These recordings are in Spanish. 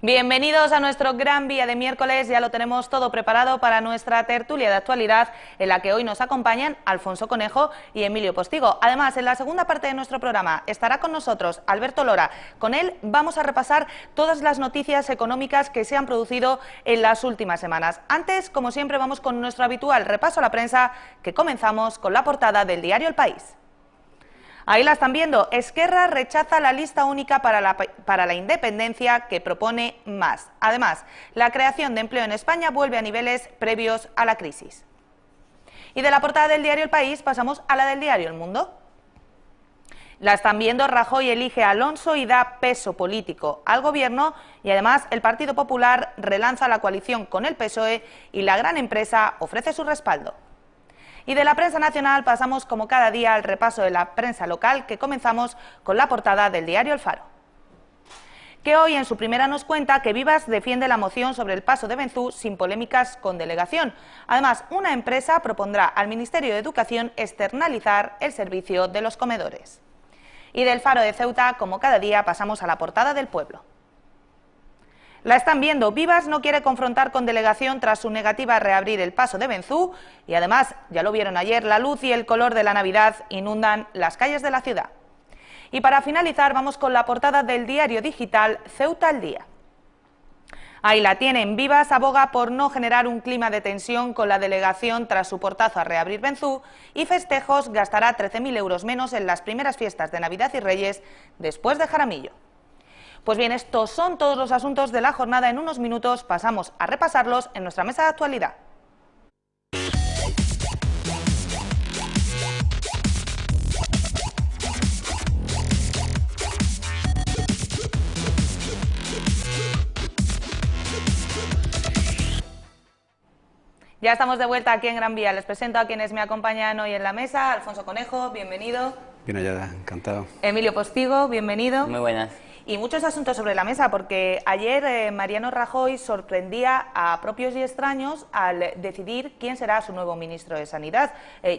Bienvenidos a nuestro gran día de miércoles, ya lo tenemos todo preparado para nuestra tertulia de actualidad, en la que hoy nos acompañan Alfonso Conejo y Emilio Postigo. Además, en la segunda parte de nuestro programa estará con nosotros Alberto Lora. Con él vamos a repasar todas las noticias económicas que se han producido en las últimas semanas. Antes, como siempre, vamos con nuestro habitual repaso a la prensa, que comenzamos con la portada del diario El País. Ahí la están viendo. Esquerra rechaza la lista única para la independencia que propone Mas. Además, la creación de empleo en España vuelve a niveles previos a la crisis. Y de la portada del diario El País pasamos a la del diario El Mundo. La están viendo. Rajoy elige a Alonso y da peso político al gobierno, y además el Partido Popular relanza la coalición con el PSOE y la gran empresa ofrece su respaldo. Y de la prensa nacional pasamos, como cada día, al repaso de la prensa local, que comenzamos con la portada del diario El Faro, que hoy en su primera nos cuenta que Vivas defiende la moción sobre el paso de Benzú sin polémicas con delegación. Además, una empresa propondrá al Ministerio de Educación externalizar el servicio de los comedores. Y del Faro de Ceuta, como cada día, pasamos a la portada del Pueblo. La están viendo. Vivas no quiere confrontar con delegación tras su negativa a reabrir el paso de Benzú, y además, ya lo vieron ayer, la luz y el color de la Navidad inundan las calles de la ciudad. Y para finalizar vamos con la portada del diario digital Ceuta al Día. Ahí la tienen. Vivas aboga por no generar un clima de tensión con la delegación tras su portazo a reabrir Benzú, y festejos gastará 13.000 euros menos en las primeras fiestas de Navidad y Reyes después de Jaramillo. Pues bien, estos son todos los asuntos de la jornada. En unos minutos pasamos a repasarlos en nuestra mesa de actualidad. Ya estamos de vuelta aquí en Gran Vía. Les presento a quienes me acompañan hoy en la mesa. Alfonso Conejo, bienvenido. Bien hallada, encantado. Emilio Postigo, bienvenido. Muy buenas. Y muchos asuntos sobre la mesa, porque ayer Mariano Rajoy sorprendía a propios y extraños al decidir quién será su nuevo ministro de Sanidad.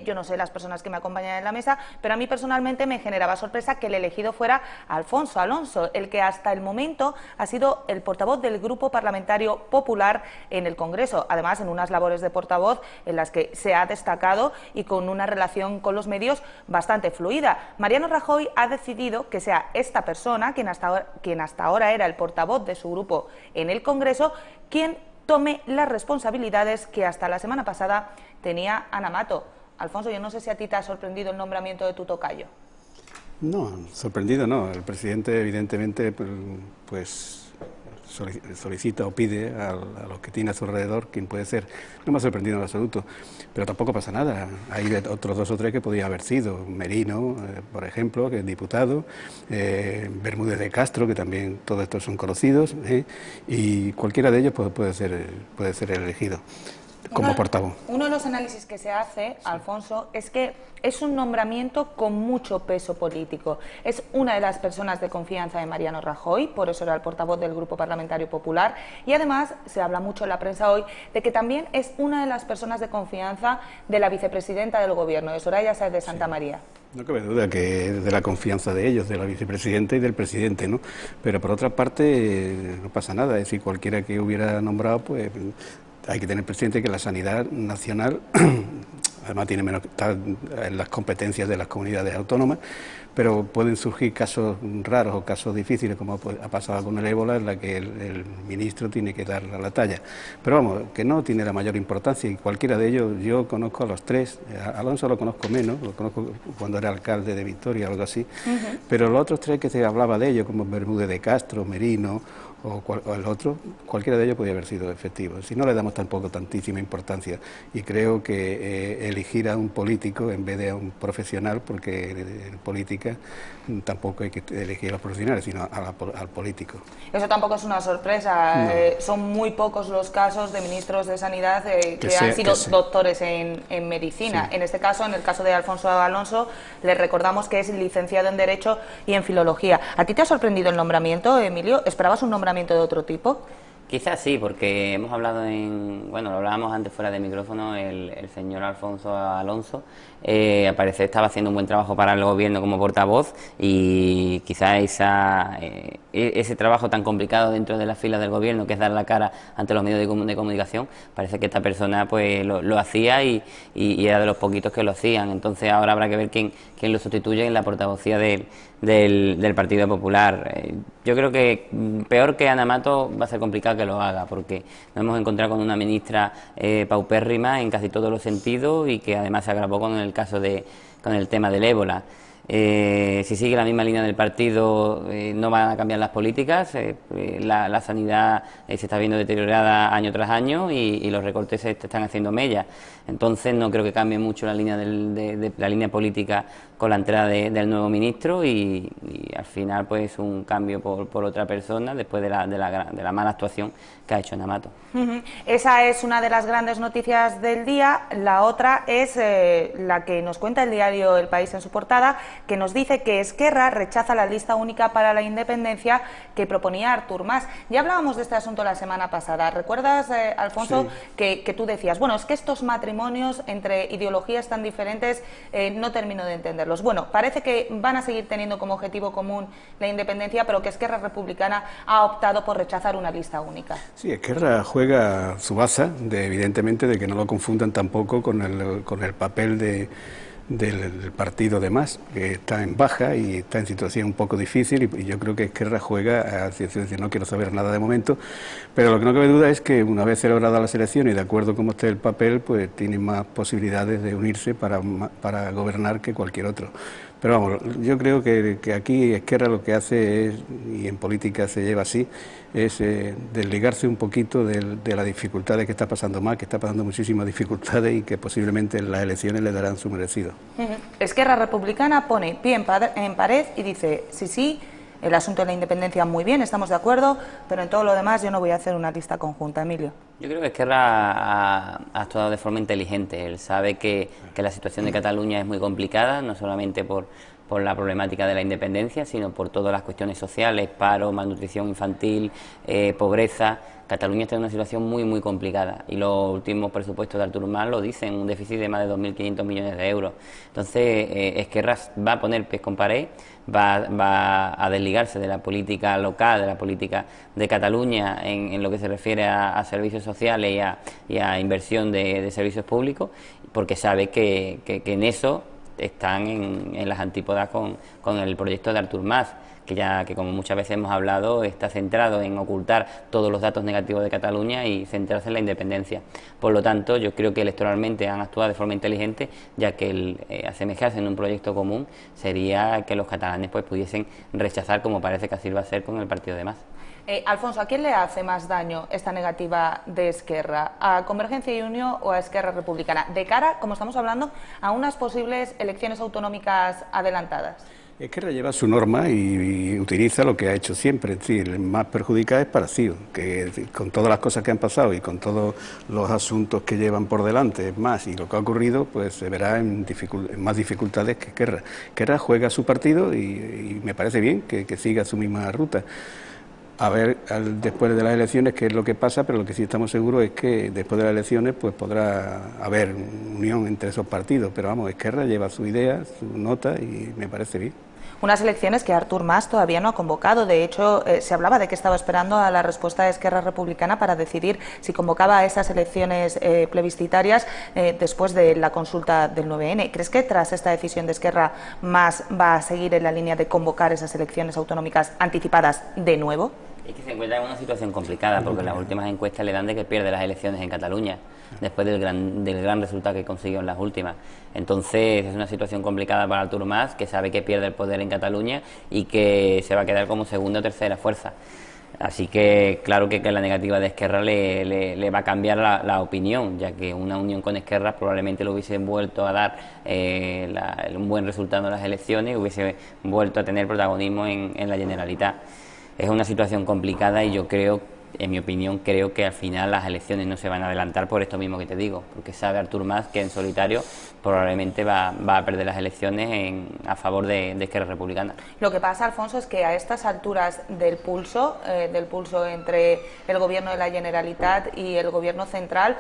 Yo no sé las personas que me acompañan en la mesa, pero a mí personalmente me generaba sorpresa que el elegido fuera Alfonso Alonso, el que hasta el momento ha sido el portavoz del Grupo Parlamentario Popular en el Congreso, además en unas labores de portavoz en las que se ha destacado y con una relación con los medios bastante fluida. Mariano Rajoy ha decidido que sea esta persona, quien hasta ahora era el portavoz de su grupo en el Congreso, quien tome las responsabilidades que hasta la semana pasada tenía Ana Mato. Alfonso, yo no sé si a ti te ha sorprendido el nombramiento de tu tocayo. No, sorprendido no. El presidente evidentemente pues solicita o pide a los que tiene a su alrededor quién puede ser. No me ha sorprendido en absoluto, pero tampoco pasa nada. Hay otros dos o tres que podía haber sido. Merino, por ejemplo, que es diputado, Bermúdez de Castro, que también todos estos son conocidos, y cualquiera de ellos puede ser elegido como portavoz. Uno de los análisis que se hace, Alfonso, es que es un nombramiento con mucho peso político. Es una de las personas de confianza de Mariano Rajoy, por eso era el portavoz del Grupo Parlamentario Popular, y además se habla mucho en la prensa hoy de que también es una de las personas de confianza de la vicepresidenta del Gobierno, de Soraya Sáenz de Santamaría. No cabe duda que es de la confianza de ellos, de la vicepresidenta y del presidente, ¿no? Pero por otra parte no pasa nada, es decir, cualquiera que hubiera nombrado, pues hay que tener presente que la sanidad nacional además tiene menos en las competencias de las comunidades autónomas, pero pueden surgir casos raros o casos difíciles, como ha pasado con el ébola, en la que el ministro tiene que dar la talla. Pero vamos, que no tiene la mayor importancia, y cualquiera de ellos, yo conozco a los tres. A Alonso lo conozco menos, lo conozco cuando era alcalde de Vitoria o algo así, pero los otros tres que se hablaba de ellos, como Bermúdez de Castro, Merino o el otro, cualquiera de ellos podía haber sido efectivo. Si no le damos tampoco tantísima importancia, y creo que elegir a un político en vez de a un profesional, porque en política tampoco hay que elegir a los profesionales, sino al político. Eso tampoco es una sorpresa. No. Son muy pocos los casos de ministros de Sanidad que han sido doctores en medicina. Sí. En este caso, en el caso de Alfonso Alonso, le recordamos que es licenciado en Derecho y en Filología. ¿A ti te ha sorprendido el nombramiento, Emilio? ¿Esperabas un nombramiento de otro tipo? Quizás sí, porque hemos hablado bueno, lo hablábamos antes fuera de micrófono, el señor Alfonso Alonso, al parecer estaba haciendo un buen trabajo para el gobierno como portavoz y quizás ese trabajo tan complicado dentro de las filas del gobierno, que es dar la cara ante los medios de comunicación, parece que esta persona pues lo hacía y era de los poquitos que lo hacían. Entonces ahora habrá que ver quién lo sustituye en la portavocía del Partido Popular. Yo creo que peor que Ana Mato va a ser complicado que lo haga, porque nos hemos encontrado con una ministra paupérrima en casi todos los sentidos y que además se agravó con el tema del ébola. Si sigue la misma línea del partido, no van a cambiar las políticas. La sanidad se está viendo deteriorada año tras año y los recortes se están haciendo mella. Entonces no creo que cambie mucho la línea de la línea política con la entrada del nuevo ministro y al final pues un cambio por otra persona después de la mala actuación que ha hecho Ana Mato. Esa es una de las grandes noticias del día. La otra es la que nos cuenta el diario El País en su portada, que nos dice que Esquerra rechaza la lista única para la independencia que proponía Artur Mas. Ya hablábamos de este asunto la semana pasada. ¿Recuerdas, Alfonso, sí, que tú decías, bueno, es que estos matrimonios entre ideologías tan diferentes no termino de entenderlos? Bueno, parece que van a seguir teniendo como objetivo común la independencia, pero que Esquerra Republicana ha optado por rechazar una lista única. Sí, Esquerra juega su baza, evidentemente, de que no lo confundan tampoco con el papel del partido de Mas, que está en baja y está en situación un poco difícil y yo creo que Esquerra juega, es decir, no quiero saber nada de momento, pero lo que no cabe duda es que una vez celebradas las elecciones y de acuerdo cómo esté el papel, pues tiene más posibilidades de unirse para gobernar que cualquier otro. Pero vamos, yo creo que aquí Esquerra lo que hace es, y en política se lleva así, es desligarse un poquito de las dificultades que está pasando Mas, que está pasando muchísimas dificultades y que posiblemente en las elecciones le darán su merecido. Esquerra Republicana pone pie en pared y dice, sí, el asunto de la independencia muy bien, estamos de acuerdo, pero en todo lo demás yo no voy a hacer una lista conjunta. Emilio. Yo creo que Esquerra ha actuado de forma inteligente. Él sabe que la situación de Cataluña es muy complicada, no solamente por la problemática de la independencia, sino por todas las cuestiones sociales, paro, malnutrición infantil, pobreza. Cataluña está en una situación muy complicada y los últimos presupuestos de Artur Mas lo dicen, un déficit de más de 2.500 millones de euros. Entonces, Esquerra va a poner pies con pared, va a desligarse de la política local, de la política de Cataluña en lo que se refiere a servicios sociales y a inversión de servicios públicos, porque sabe que en eso están en las antípodas con el proyecto de Artur Mas, que como muchas veces hemos hablado, está centrado en ocultar todos los datos negativos de Cataluña y centrarse en la independencia. Por lo tanto, yo creo que electoralmente han actuado de forma inteligente, ya que el asemejarse en un proyecto común sería que los catalanes pues pudiesen rechazar, como parece que así va a ser con el partido de Mas. Alfonso, ¿a quién le hace más daño esta negativa de Esquerra? ¿A Convergencia y Unió o a Esquerra Republicana? De cara, como estamos hablando, a unas posibles elecciones autonómicas adelantadas. Esquerra lleva su norma y utiliza lo que ha hecho siempre, es decir, el más perjudicado es para sí, que con todas las cosas que han pasado y con todos los asuntos que llevan por delante, más y lo que ha ocurrido, pues se verá en más dificultades que Esquerra. Esquerra juega su partido y me parece bien que siga su misma ruta. A ver después de las elecciones qué es lo que pasa, pero lo que sí estamos seguros es que después de las elecciones pues podrá haber unión entre esos partidos, pero vamos, Esquerra lleva su idea, su nota y me parece bien. Unas elecciones que Artur Mas todavía no ha convocado. De hecho, se hablaba de que estaba esperando a la respuesta de Esquerra Republicana para decidir si convocaba esas elecciones plebiscitarias después de la consulta del 9N. ¿Crees que tras esta decisión de Esquerra Mas va a seguir en la línea de convocar esas elecciones autonómicas anticipadas de nuevo? Es que se encuentra en una situación complicada porque las últimas encuestas le dan de que pierde las elecciones en Cataluña después del gran resultado que consiguió en las últimas. Entonces es una situación complicada para Artur Mas, que sabe que pierde el poder en Cataluña y que se va a quedar como segunda o tercera fuerza. Así que claro que la negativa de Esquerra le va a cambiar la opinión, ya que una unión con Esquerra probablemente le hubiese vuelto a dar un buen resultado en las elecciones y hubiese vuelto a tener protagonismo en la Generalitat. Es una situación complicada y yo creo en mi opinión, creo que al final las elecciones no se van a adelantar por esto mismo que te digo, porque sabe Artur Mas que en solitario probablemente va a perder las elecciones a favor de Esquerra Republicana. Lo que pasa, Alfonso, es que a estas alturas del pulso entre el Gobierno de la Generalitat y el Gobierno central,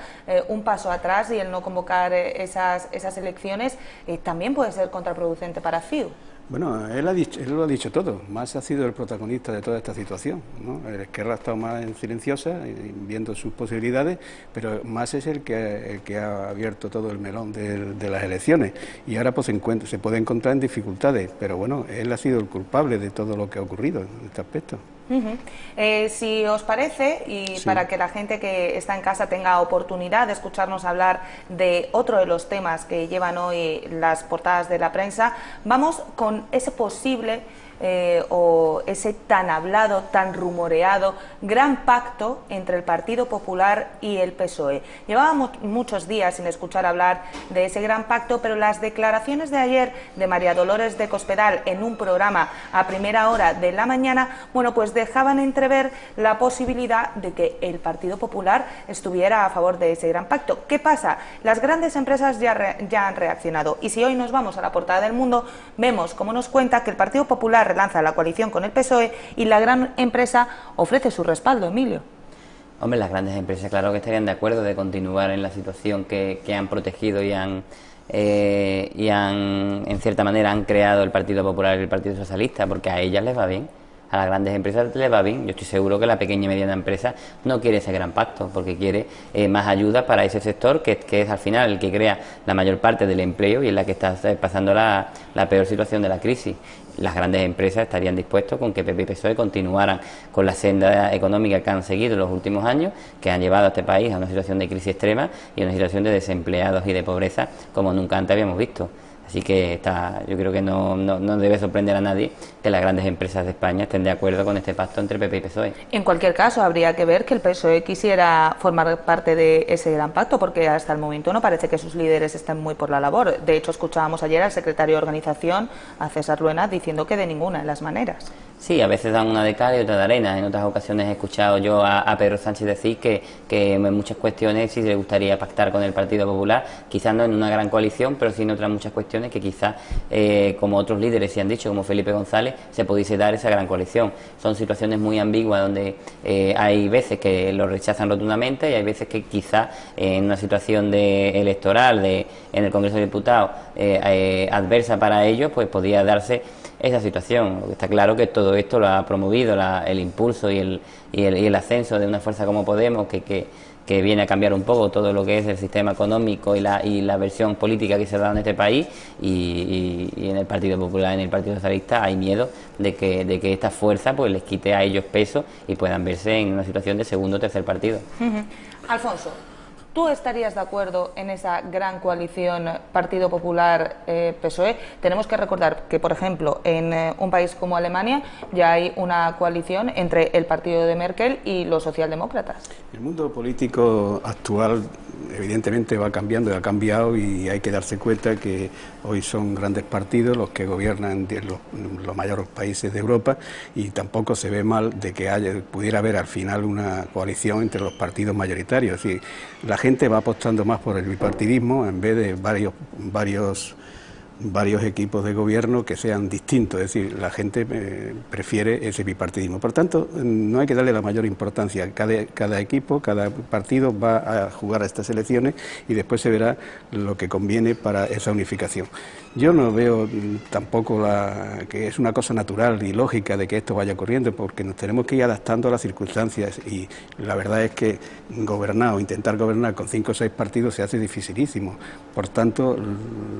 un paso atrás y el no convocar esas elecciones también puede ser contraproducente para CiU. Bueno, él lo ha dicho todo. Mas ha sido el protagonista de toda esta situación, ¿no? Esquerra ha estado más en silenciosa, viendo sus posibilidades, pero Mas es el que ha abierto todo el melón de las elecciones, y ahora pues se puede encontrar en dificultades, pero bueno, él ha sido el culpable de todo lo que ha ocurrido en este aspecto. Si os parece, y sí, para que la gente que está en casa tenga oportunidad de escucharnos hablar de otro de los temas que llevan hoy las portadas de la prensa, vamos con ese posible o ese tan hablado, tan rumoreado gran pacto entre el Partido Popular y el PSOE. Llevábamos muchos días sin escuchar hablar de ese gran pacto, pero las declaraciones de ayer de María Dolores de Cospedal en un programa a primera hora de la mañana, bueno, pues dejaban entrever la posibilidad de que el Partido Popular estuviera a favor de ese gran pacto. ¿Qué pasa? Las grandes empresas ya han reaccionado, y si hoy nos vamos a la portada del Mundo, vemos, como nos cuenta, que el Partido Popular relanza la coalición con el PSOE y la gran empresa ofrece su respaldo. Emilio. Hombre, las grandes empresas claro que estarían de acuerdo de continuar en la situación que han protegido y han en cierta manera han creado el Partido Popular y el Partido Socialista, porque a ellas les va bien. A las grandes empresas les va bien. Yo estoy seguro que la pequeña y mediana empresa no quiere ese gran pacto, porque quiere más ayuda para ese sector que es al final el que crea la mayor parte del empleo y es la que está pasando la peor situación de la crisis. Las grandes empresas estarían dispuestos con que PP y PSOE continuaran con la senda económica que han seguido en los últimos años, que han llevado a este país a una situación de crisis extrema y a una situación de desempleados y de pobreza como nunca antes habíamos visto. Así que yo creo que no debe sorprender a nadie que las grandes empresas de España estén de acuerdo con este pacto entre PP y PSOE. En cualquier caso, habría que ver que el PSOE quisiera formar parte de ese gran pacto, porque hasta el momento no parece que sus líderes estén muy por la labor. De hecho, escuchábamos ayer al secretario de Organización, a César Luena, diciendo que de ninguna de las maneras. Sí, a veces dan una de cal y otra de arena. En otras ocasiones he escuchado yo a Pedro Sánchez decir que en muchas cuestiones sí le gustaría pactar con el Partido Popular, quizás no en una gran coalición, pero sí en otras muchas cuestiones que quizás, como otros líderes sí han dicho, como Felipe González, se pudiese dar esa gran coalición. Son situaciones muy ambiguas donde hay veces que lo rechazan rotundamente y hay veces que quizás en una situación electoral en el Congreso de Diputados adversa para ellos, pues podría darse esa situación. Lo que está claro que todo esto lo ha promovido el impulso y el ascenso de una fuerza como Podemos, que viene a cambiar un poco todo lo que es el sistema económico y la versión política que se da en este país, y en el Partido Popular, en el Partido Socialista, hay miedo de que esta fuerza pues les quite a ellos peso y puedan verse en una situación de segundo o tercer partido. Alfonso, ¿tú estarías de acuerdo en esa gran coalición Partido Popular-PSOE? Tenemos que recordar que, por ejemplo, en un país como Alemania ya hay una coalición entre el partido de Merkel y los socialdemócratas. El mundo político actual evidentemente va cambiando y ha cambiado, y hay que darse cuenta que hoy son grandes partidos los que gobiernan los mayores países de Europa, y tampoco se ve mal de que pudiera haber al final una coalición entre los partidos mayoritarios. Es decir, la gente va apostando más por el bipartidismo en vez de varios equipos de gobierno que sean distintos. Es decir, la gente prefiere ese bipartidismo. Por tanto, no hay que darle la mayor importancia. Cada equipo, cada partido va a jugar a estas elecciones y después se verá lo que conviene para esa unificación. Yo no veo tampoco que es una cosa natural y lógica de que esto vaya ocurriendo, porque nos tenemos que ir adaptando a las circunstancias, y la verdad es que intentar gobernar con 5 o 6 partidos se hace dificilísimo. Por tanto,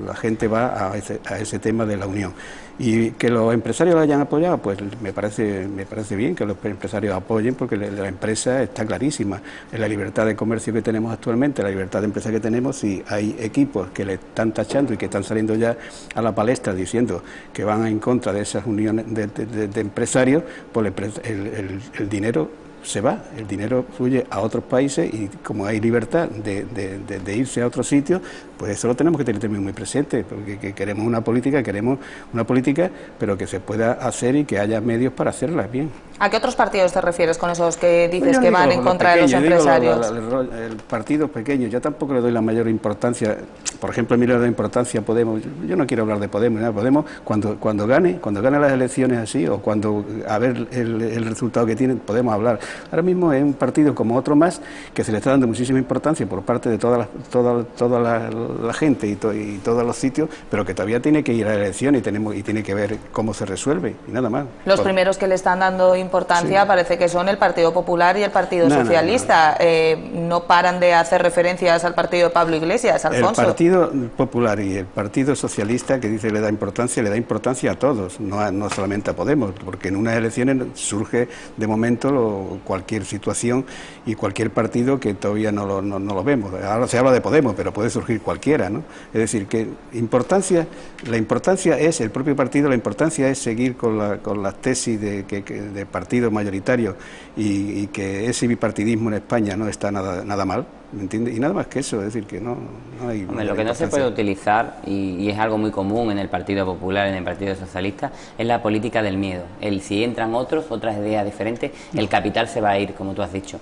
la gente va a ese tema de la unión. Y que los empresarios lo hayan apoyado, pues me parece bien que los empresarios apoyen, porque la empresa está clarísima. En la libertad de comercio que tenemos actualmente, la libertad de empresa que tenemos, si hay equipos que le están tachando y que están saliendo ya a la palestra diciendo que van en contra de esas uniones de empresarios, pues el dinero se va, el dinero fluye a otros países y como hay libertad de irse a otros sitios, pues eso lo tenemos que tener también muy presente, porque queremos una política, pero que se pueda hacer y que haya medios para hacerla bien. ¿A qué otros partidos te refieres con esos que dices que van en contra de los empresarios? El partido pequeño, yo tampoco le doy la mayor importancia. Por ejemplo, a mí le doy importancia a Podemos. Yo no quiero hablar de Podemos, ¿no? Podemos cuando gane las elecciones así, o cuando a ver el resultado que tienen, podemos hablar. Ahora mismo es un partido como otro más que se le está dando muchísima importancia por parte de toda la gente y todos los sitios, pero que todavía tiene que ir a la elección y tiene que ver cómo se resuelve y nada más. Los primeros que le están dando importancia parece que son el Partido Popular y el Partido Socialista. No paran de hacer referencias al partido de Pablo Iglesias, Alfonso. El Partido Popular y el Partido Socialista, que dice le da importancia a todos, no solamente a Podemos, porque en unas elecciones surge de momento cualquier situación y cualquier partido que todavía no lo vemos. Ahora se habla de Podemos, pero puede surgir cualquiera, ¿no? Es decir, que la importancia es, el propio partido, la importancia es seguir con las tesis de partido mayoritario y que ese bipartidismo en España no está nada mal, ¿me entiendes? Y nada más que eso, es decir, que no hay... Hombre, lo que no se puede utilizar, y es algo muy común en el Partido Popular, en el Partido Socialista, es la política del miedo. Si entran otras ideas diferentes, el capital se va a ir, como tú has dicho.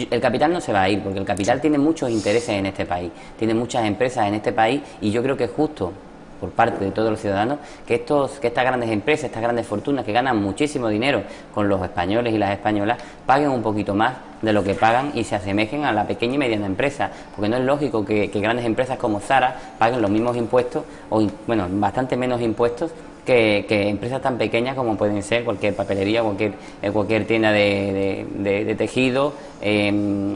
El capital no se va a ir, porque el capital tiene muchos intereses en este país, tiene muchas empresas en este país, y yo creo que es justo por parte de todos los ciudadanos que estas grandes empresas, estas grandes fortunas que ganan muchísimo dinero con los españoles y las españolas, paguen un poquito más de lo que pagan y se asemejen a la pequeña y mediana empresa, porque no es lógico que grandes empresas como Zara paguen los mismos impuestos, o bueno, bastante menos impuestos que empresas tan pequeñas como pueden ser cualquier papelería, cualquier tienda de tejido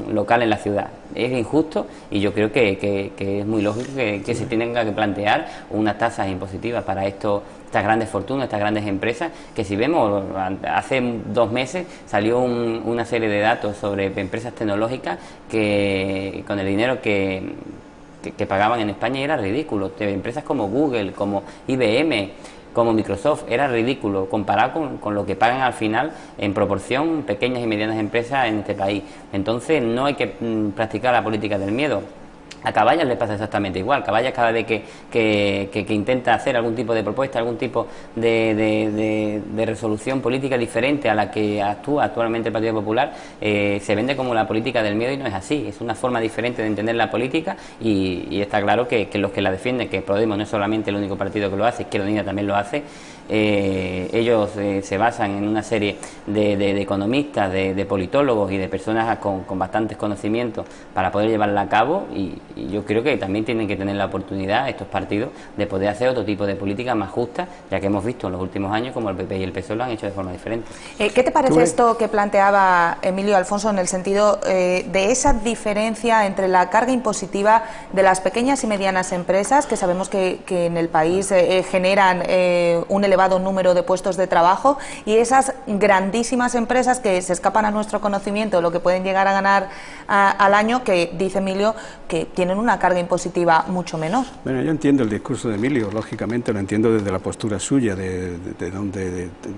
local en la ciudad. Es injusto y yo creo que es muy lógico que se tenga que plantear unas tasas impositivas para estas grandes fortunas, estas grandes empresas, que si vemos, hace 2 meses salió una serie de datos sobre empresas tecnológicas que con el dinero que pagaban en España era ridículo. Empresas como Google, como IBM, como Microsoft, era ridículo comparado con lo que pagan al final en proporción pequeñas y medianas empresas en este país. Entonces no hay que practicar la política del miedo. A Caballas le pasa exactamente igual. Caballas, cada vez que intenta hacer algún tipo de propuesta, algún tipo de resolución política diferente a la que actúa actualmente el Partido Popular, se vende como la política del miedo, y no es así. Es una forma diferente de entender la política, y está claro que los que la defienden, que Podemos no es solamente el único partido que lo hace, Izquierda Unida también lo hace. Ellos se basan en una serie de economistas, de politólogos y de personas con bastantes conocimientos para poder llevarla a cabo, y yo creo que también tienen que tener la oportunidad estos partidos de poder hacer otro tipo de política más justa, ya que hemos visto en los últimos años como el PP y el PSOE lo han hecho de forma diferente. ¿Qué te parece esto que planteaba Emilio Alfonso en el sentido de esa diferencia entre la carga impositiva de las pequeñas y medianas empresas, que sabemos que en el país generan un elevado número de puestos de trabajo, y esas grandísimas empresas que se escapan a nuestro conocimiento, lo que pueden llegar a ganar al año, que dice Emilio que tienen una carga impositiva mucho menor? Bueno, yo entiendo el discurso de Emilio, lógicamente lo entiendo desde la postura suya de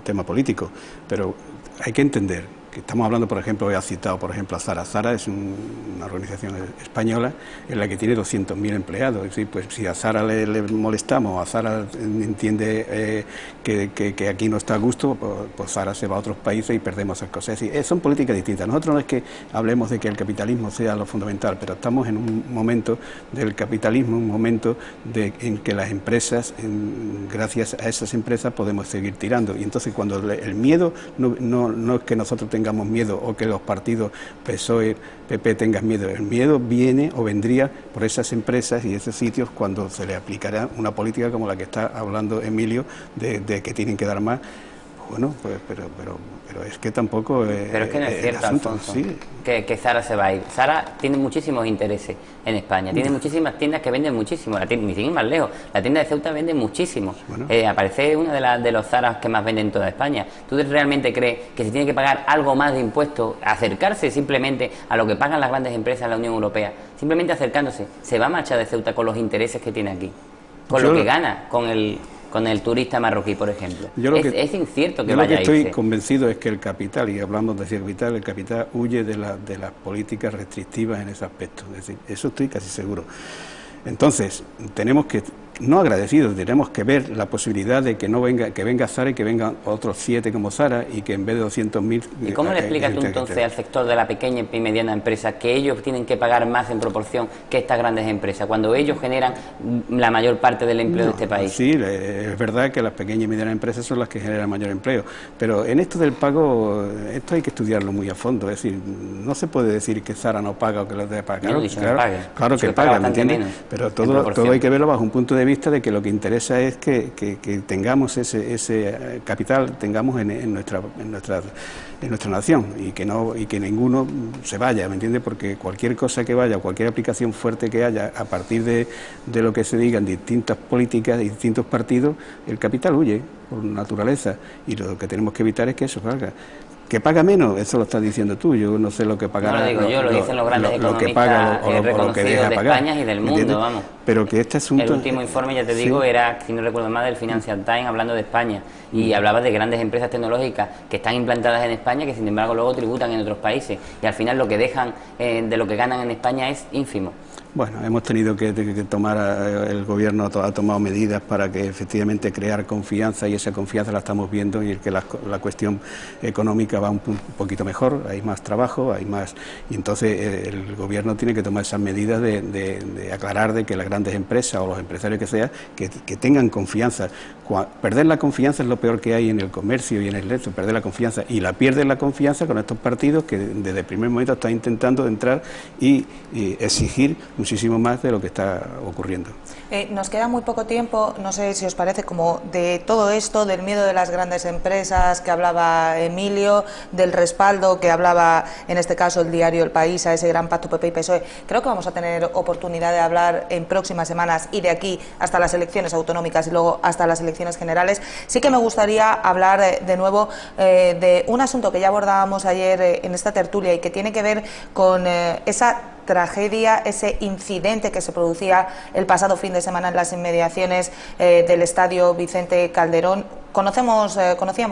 tema político, pero hay que entender que estamos hablando, por ejemplo, hoy ha citado, por ejemplo, a Zara. Zara es una organización española en la que tiene 200.000 empleados. Es decir, pues si a Zara le molestamos, a Zara entiende que aquí no está a gusto, pues Zara se va a otros países y perdemos esas cosas. Es decir, son políticas distintas. Nosotros no es que hablemos de que el capitalismo sea lo fundamental, pero estamos en un momento del capitalismo, un momento en que las empresas, gracias a esas empresas, podemos seguir tirando. Y entonces, cuando el miedo no es que nosotros tengamos miedo o que los partidos PSOE, PP tengan miedo. El miedo viene o vendría por esas empresas y esos sitios cuando se le aplicará una política como la que está hablando Emilio, de que tienen que dar más. Bueno, pues, pero es que tampoco... Pero es que no es cierto, Alfonso, sí, que Zara se va a ir. Zara tiene muchísimos intereses en España, tiene muchísimas tiendas que venden muchísimo, ni sin ir más lejos, la tienda de Ceuta vende muchísimo. Bueno. Aparece una de los Zaras que más venden en toda España. ¿Tú realmente crees que se tiene que pagar algo más de impuestos, acercarse simplemente a lo que pagan las grandes empresas de la Unión Europea? Simplemente acercándose, se va a marchar de Ceuta con los intereses que tiene aquí, con lo que gana, con con el turista marroquí, por ejemplo. Es incierto que yo vaya a irse. Lo que estoy convencido es que el capital, y hablamos de capital, el capital huye de las políticas restrictivas en ese aspecto. Es decir, eso estoy casi seguro. Entonces, tenemos que, no agradecidos, tenemos que ver la posibilidad de que no venga, que venga Zara y que vengan otros 7 como Zara y que en vez de 200.000... ¿Y cómo le explicas tú entonces al sector de la pequeña y mediana empresa que ellos tienen que pagar más en proporción que estas grandes empresas, cuando ellos generan la mayor parte del empleo de este país? Sí, es verdad que las pequeñas y medianas empresas son las que generan mayor empleo, pero en esto del pago, esto hay que estudiarlo muy a fondo, es decir, no se puede decir que Zara no paga o que los debe pagar. Claro que paga, ¿me entiendes? Pero todo hay que verlo bajo un punto de vista de que lo que interesa es que tengamos ese capital, tengamos en nuestra nación y que ninguno se vaya, ¿me entiende? Porque cualquier cosa que vaya, cualquier aplicación fuerte que haya a partir de lo que se digan distintas políticas de distintos partidos, el capital huye por naturaleza y lo que tenemos que evitar es que eso salga. ¿Que paga menos? Eso lo estás diciendo tú, yo no sé lo que pagará. No lo digo yo, lo dicen los grandes economistas reconocidos de España y del mundo, vamos. Pero que este asunto... El último informe, ya te digo, era, si no recuerdo mal, del Financial Times, hablando de España, y hablaba de grandes empresas tecnológicas que están implantadas en España, que sin embargo luego tributan en otros países, y al final lo que dejan de lo que ganan en España es ínfimo. Bueno, hemos tenido que tomar, el gobierno ha tomado medidas para que efectivamente crear confianza y esa confianza la estamos viendo y que la cuestión económica va un poquito mejor, hay más trabajo, hay más y entonces el gobierno tiene que tomar esas medidas de aclarar de que las grandes empresas o los empresarios que sean que tengan confianza. Perder la confianza es lo peor que hay en el comercio y en el resto, perder la confianza y la pierden la confianza con estos partidos que desde el primer momento están intentando entrar y exigir muchísimo más de lo que está ocurriendo. Nos queda muy poco tiempo, no sé si os parece, como de todo esto, del miedo de las grandes empresas que hablaba Emilio, del respaldo que hablaba en este caso el diario El País a ese gran pacto PP y PSOE. Creo que vamos a tener oportunidad de hablar en próximas semanas y de aquí hasta las elecciones autonómicas y luego hasta las elecciones generales. Sí que me gustaría hablar de nuevo de un asunto que ya abordábamos ayer en esta tertulia y que tiene que ver con esa tragedia, ese incidente que se producía el pasado fin de semana en las inmediaciones del estadio Vicente Calderón. Conocíamos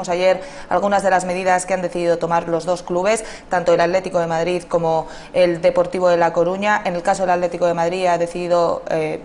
ayer algunas de las medidas que han decidido tomar los dos clubes, tanto el Atlético de Madrid como el Deportivo de La Coruña. En el caso del Atlético de Madrid ha decidido,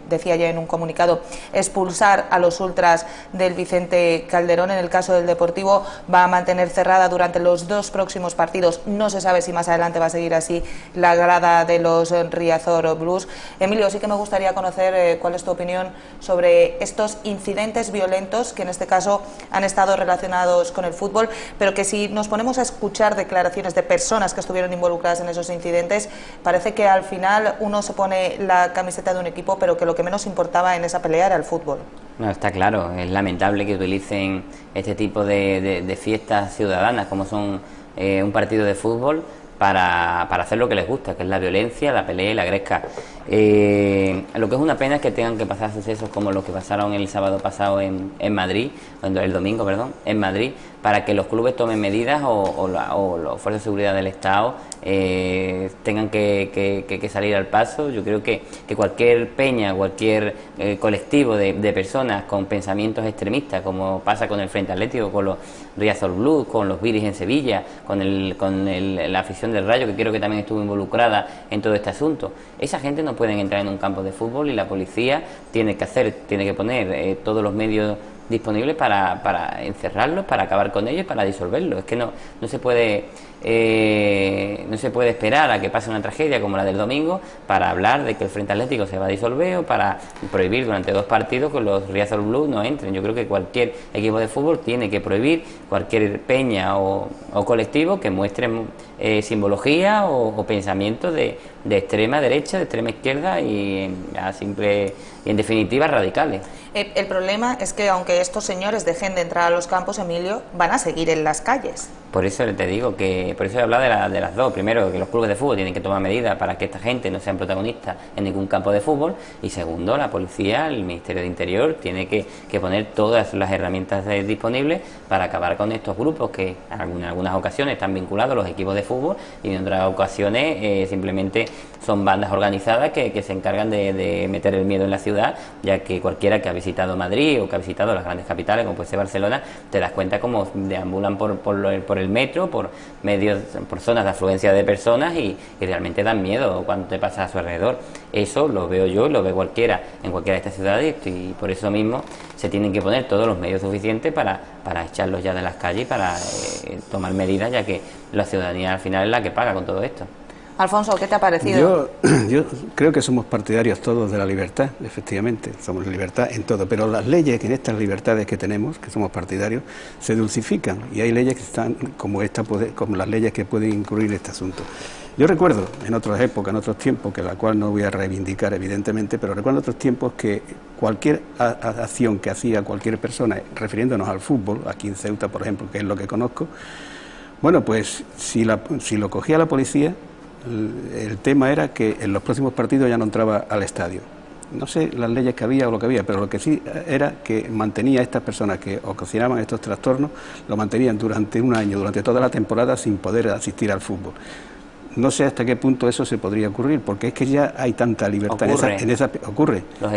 decía ya en un comunicado, expulsar a los ultras del Vicente Calderón. En el caso del Deportivo va a mantener cerrada durante los 2 próximos partidos. No se sabe si más adelante va a seguir así la grada de los Riazor Blues. Emilio, sí que me gustaría conocer cuál es tu opinión sobre estos incidentes violentos que en este caso han estado relacionados con el fútbol, pero que si nos ponemos a escuchar declaraciones de personas que estuvieron involucradas en esos incidentes, parece que al final uno se pone la camiseta de un equipo, pero que lo que menos importaba en esa pelea era el fútbol. No, está claro, es lamentable que utilicen este tipo de fiestas ciudadanas como son un partido de fútbol para hacer lo que les gusta, que es la violencia, la pelea y la gresca. Lo que es una pena es que tengan que pasar sucesos como los que pasaron el sábado pasado en Madrid, el domingo, perdón, en Madrid, para que los clubes tomen medidas o las fuerzas de seguridad del Estado tengan que salir al paso. Yo creo que cualquier peña, cualquier colectivo de personas con pensamientos extremistas, como pasa con el Frente Atlético, con los Riazor Blues, con los Viris en Sevilla, con la afición del Rayo, que creo que también estuvo involucrada en todo este asunto, esa gente no pueden entrar en un campo de fútbol y la policía tiene que poner todos los medios disponibles para encerrarlos, para acabar con ellos, para disolverlos. Es que no se puede esperar a que pase una tragedia como la del domingo para hablar de que el Frente Atlético se va a disolver o para prohibir durante 2 partidos que los Riazor Blues no entren. Yo creo que cualquier equipo de fútbol tiene que prohibir cualquier peña o colectivo que muestren simbología o pensamientos de extrema derecha, de extrema izquierda y en definitiva radicales. El problema es que aunque estos señores dejen de entrar a los campos, Emilio, van a seguir en las calles. Por eso te digo que, por eso he hablado de las dos. Primero, que los clubes de fútbol tienen que tomar medidas para que esta gente no sean protagonistas en ningún campo de fútbol. Y segundo, la policía, el Ministerio de Interior, tiene que poner todas las herramientas disponibles para acabar con estos grupos que en algunas ocasiones están vinculados a los equipos de fútbol y en otras ocasiones simplemente son bandas organizadas que se encargan de meter el miedo en la ciudad, ya que cualquiera que ha visitado Madrid o que ha visitado las grandes capitales, como puede ser Barcelona, te das cuenta cómo deambulan por el metro, por zonas de afluencia de personas y realmente dan miedo cuando te pasas a su alrededor. Eso lo veo yo, lo ve cualquiera en cualquiera de estas ciudades y por eso mismo se tienen que poner todos los medios suficientes para echarlos ya de las calles y para tomar medidas, ya que la ciudadanía al final es la que paga con todo esto. Alfonso, ¿qué te ha parecido? Yo creo que somos partidarios todos de la libertad, efectivamente, somos libertad en todo, pero las leyes, en estas libertades que tenemos, que somos partidarios, se dulcifican y hay leyes que están como las leyes que pueden incluir este asunto. Yo recuerdo en otras épocas, en otros tiempos, que la cual no voy a reivindicar evidentemente, pero recuerdo otros tiempos que cualquier acción que hacía cualquier persona, refiriéndonos al fútbol, aquí en Ceuta por ejemplo, que es lo que conozco, bueno, pues si lo cogía la policía, el tema era que en los próximos partidos ya no entraba al estadio. No sé las leyes que había o lo que había, pero lo que sí era que mantenía a estas personas que ocasionaban estos trastornos, lo mantenían durante un año, durante toda la temporada, sin poder asistir al fútbol. No sé hasta qué punto eso se podría ocurrir, porque es que ya hay tanta libertad ocurre. Los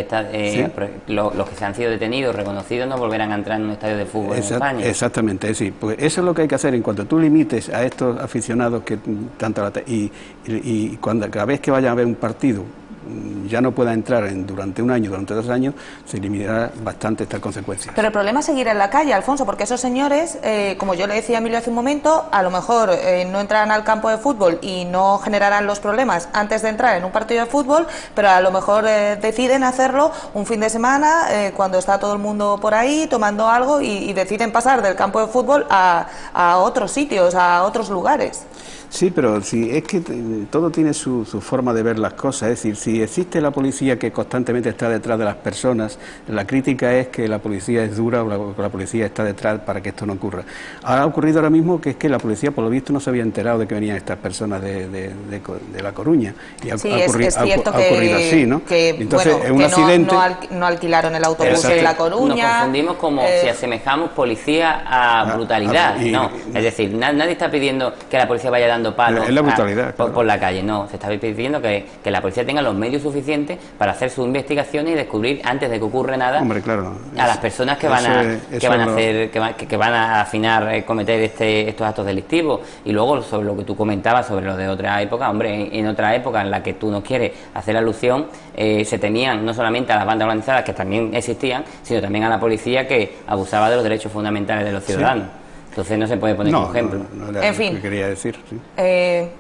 que se han sido detenidos, reconocidos, no volverán a entrar en un estadio de fútbol en España. Exactamente, sí. Pues eso es lo que hay que hacer en cuanto tú limites a estos aficionados que cada vez que vayan a ver un partido ya no pueda entrar durante un año, durante 2 años, se eliminará bastante estas consecuencias. Pero el problema es seguir en la calle, Alfonso, porque esos señores, como yo le decía a Emilio hace un momento, a lo mejor no entrarán al campo de fútbol y no generarán los problemas antes de entrar en un partido de fútbol, pero a lo mejor deciden hacerlo un fin de semana, cuando está todo el mundo por ahí tomando algo y deciden pasar del campo de fútbol a otros sitios, a otros lugares. Sí, pero si es que todo tiene su forma de ver las cosas, es decir, si existe la policía que constantemente está detrás de las personas, la crítica es que la policía es dura o la policía está detrás para que esto no ocurra. Ha ocurrido ahora mismo que es que la policía, por lo visto, no se había enterado de que venían estas personas de La Coruña. Y sí, es cierto ha ocurrido así, ¿no? Entonces, bueno, es un accidente. No alquilaron el autobús en La Coruña. Nos confundimos como si asemejamos policía a brutalidad. No, es decir, nadie está pidiendo que la policía vaya dando palos por la calle, no, se está pidiendo que la policía tenga los medios suficientes para hacer sus investigaciones y descubrir antes de que ocurra nada a las personas que van a afinar cometer estos actos delictivos. Y luego sobre lo que tú comentabas sobre lo de otra época, hombre, en otra época en la que tú no quieres hacer alusión, se temían no solamente a las bandas organizadas que también existían, sino también a la policía que abusaba de los derechos fundamentales de los ciudadanos. Sí. Entonces no se puede poner como ejemplo. En fin, quería decir, sí.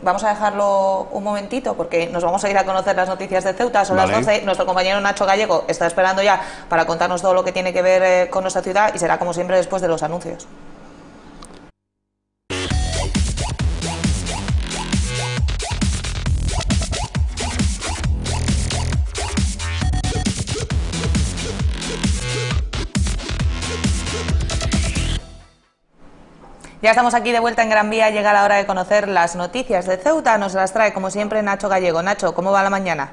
Vamos a dejarlo un momentito porque nos vamos a ir a conocer las noticias de Ceuta. Son las 12. Nuestro compañero Nacho Gallego está esperando ya para contarnos todo lo que tiene que ver con nuestra ciudad y será como siempre después de los anuncios. Ya estamos aquí de vuelta en Gran Vía, llega la hora de conocer las noticias de Ceuta, nos las trae como siempre Nacho Gallego. Nacho, ¿cómo va la mañana?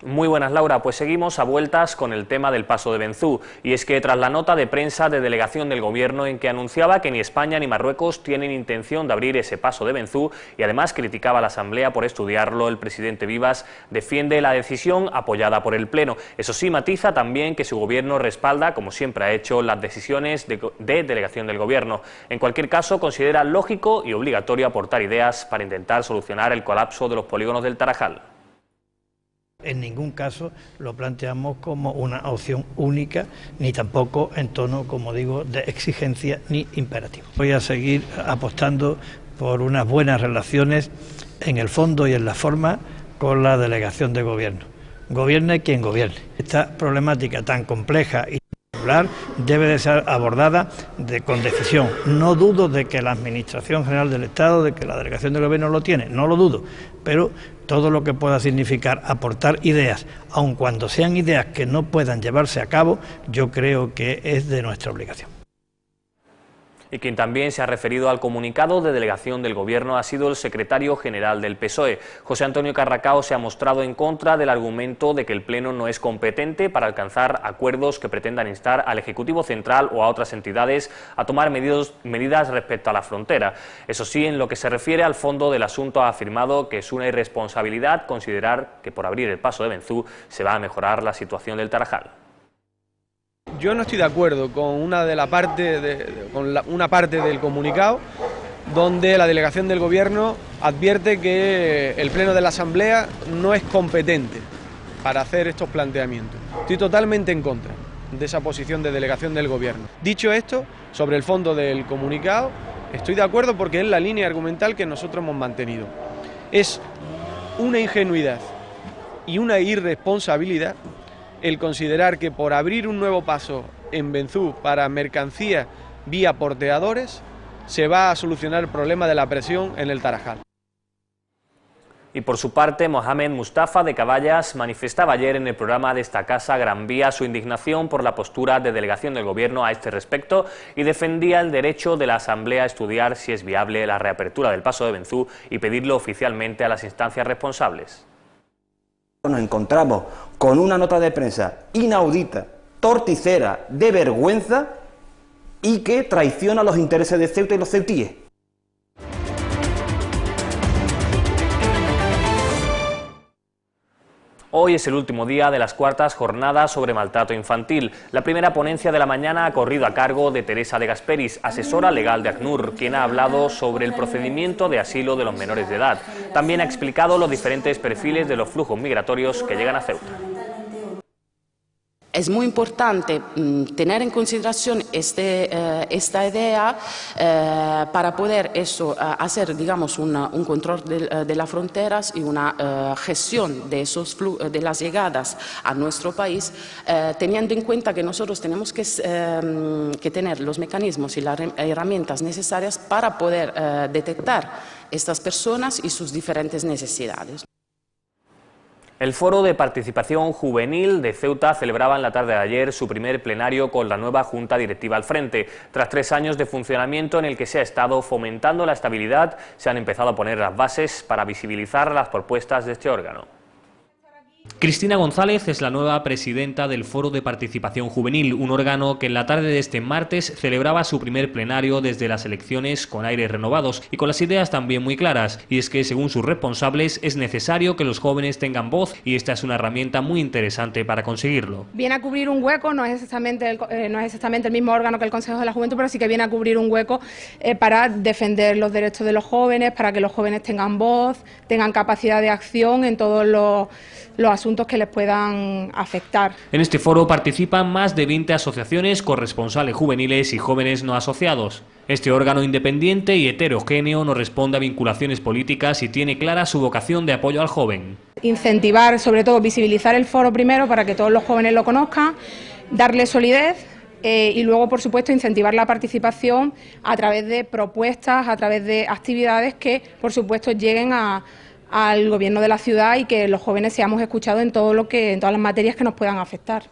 Muy buenas, Laura. Pues seguimos a vueltas con el tema del paso de Benzú. Y es que tras la nota de prensa de delegación del Gobierno en que anunciaba que ni España ni Marruecos tienen intención de abrir ese paso de Benzú y además criticaba a la Asamblea por estudiarlo, el presidente Vivas defiende la decisión apoyada por el Pleno. Eso sí, matiza también que su Gobierno respalda, como siempre ha hecho, las decisiones de delegación del Gobierno. En cualquier caso, considera lógico y obligatorio aportar ideas para intentar solucionar el colapso de los polígonos del Tarajal. En ningún caso lo planteamos como una opción única, ni tampoco en tono, como digo, de exigencia ni imperativo. Voy a seguir apostando por unas buenas relaciones en el fondo y en la forma con la delegación de gobierno. Gobierne quien gobierne. Esta problemática tan compleja y debe de ser abordada con decisión. No dudo de que la Administración General del Estado, de que la Delegación del Gobierno lo tiene, no lo dudo, pero todo lo que pueda significar aportar ideas, aun cuando sean ideas que no puedan llevarse a cabo, yo creo que es de nuestra obligación. Y quien también se ha referido al comunicado de delegación del Gobierno ha sido el secretario general del PSOE. José Antonio Carracao se ha mostrado en contra del argumento de que el Pleno no es competente para alcanzar acuerdos que pretendan instar al Ejecutivo Central o a otras entidades a tomar medidas respecto a la frontera. Eso sí, en lo que se refiere al fondo del asunto, ha afirmado que es una irresponsabilidad considerar que por abrir el paso de Benzú se va a mejorar la situación del Tarajal. Yo no estoy de acuerdo con una parte del comunicado donde la delegación del Gobierno advierte que el Pleno de la Asamblea no es competente para hacer estos planteamientos. Estoy totalmente en contra de esa posición de delegación del Gobierno. Dicho esto, sobre el fondo del comunicado, estoy de acuerdo porque es la línea argumental que nosotros hemos mantenido. Es una ingenuidad y una irresponsabilidad el considerar que por abrir un nuevo paso en Benzú para mercancías vía porteadores se va a solucionar el problema de la presión en el Tarajal. Y por su parte, Mohamed Mustafa de Caballas manifestaba ayer en el programa de esta casa Gran Vía su indignación por la postura de delegación del Gobierno a este respecto y defendía el derecho de la Asamblea a estudiar si es viable la reapertura del paso de Benzú y pedirlo oficialmente a las instancias responsables. Nos encontramos con una nota de prensa inaudita, torticera, de vergüenza y que traiciona los intereses de Ceuta y los ceutíes. Hoy es el último día de las cuartas jornadas sobre maltrato infantil. La primera ponencia de la mañana ha corrido a cargo de Teresa de Gasperis, asesora legal de ACNUR, quien ha hablado sobre el procedimiento de asilo de los menores de edad. También ha explicado los diferentes perfiles de los flujos migratorios que llegan a Ceuta. Es muy importante tener en consideración esta idea para poder hacer, digamos, un control de las fronteras y una gestión de de las llegadas a nuestro país, teniendo en cuenta que nosotros tenemos que tener los mecanismos y las herramientas necesarias para poder detectar estas personas y sus diferentes necesidades. El Foro de Participación Juvenil de Ceuta celebraba en la tarde de ayer su primer plenario con la nueva Junta Directiva al frente. Tras 3 años de funcionamiento en el que se ha estado fomentando la estabilidad, se han empezado a poner las bases para visibilizar las propuestas de este órgano. Cristina González es la nueva presidenta del Foro de Participación Juvenil, un órgano que en la tarde de este martes celebraba su primer plenario desde las elecciones con aires renovados y con las ideas también muy claras, y es que según sus responsables es necesario que los jóvenes tengan voz y esta es una herramienta muy interesante para conseguirlo. Viene a cubrir un hueco, no es exactamente el mismo órgano que el Consejo de la Juventud, pero sí que viene a cubrir un hueco para defender los derechos de los jóvenes, para que los jóvenes tengan voz, tengan capacidad de acción en todos los asuntos que les puedan afectar. En este foro participan más de 20 asociaciones, corresponsales juveniles y jóvenes no asociados. Este órgano independiente y heterogéneo no responde a vinculaciones políticas y tiene clara su vocación de apoyo al joven. Incentivar, sobre todo visibilizar el foro primero para que todos los jóvenes lo conozcan, darle solidez y luego, por supuesto, incentivar la participación a través de propuestas, a través de actividades que, por supuesto, lleguen al gobierno de la ciudad y que los jóvenes seamos escuchados en todas las materias que nos puedan afectar.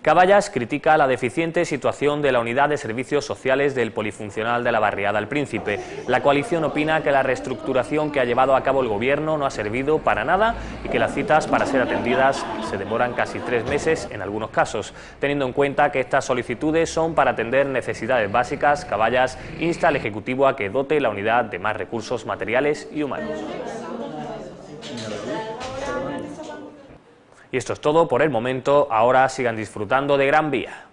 Caballas critica la deficiente situación de la unidad de servicios sociales del polifuncional de la barriada El Príncipe. La coalición opina que la reestructuración que ha llevado a cabo el gobierno no ha servido para nada y que las citas para ser atendidas se demoran casi 3 meses en algunos casos. Teniendo en cuenta que estas solicitudes son para atender necesidades básicas, Caballas insta al Ejecutivo a que dote la unidad de más recursos materiales y humanos. Y esto es todo por el momento, ahora sigan disfrutando de Gran Vía.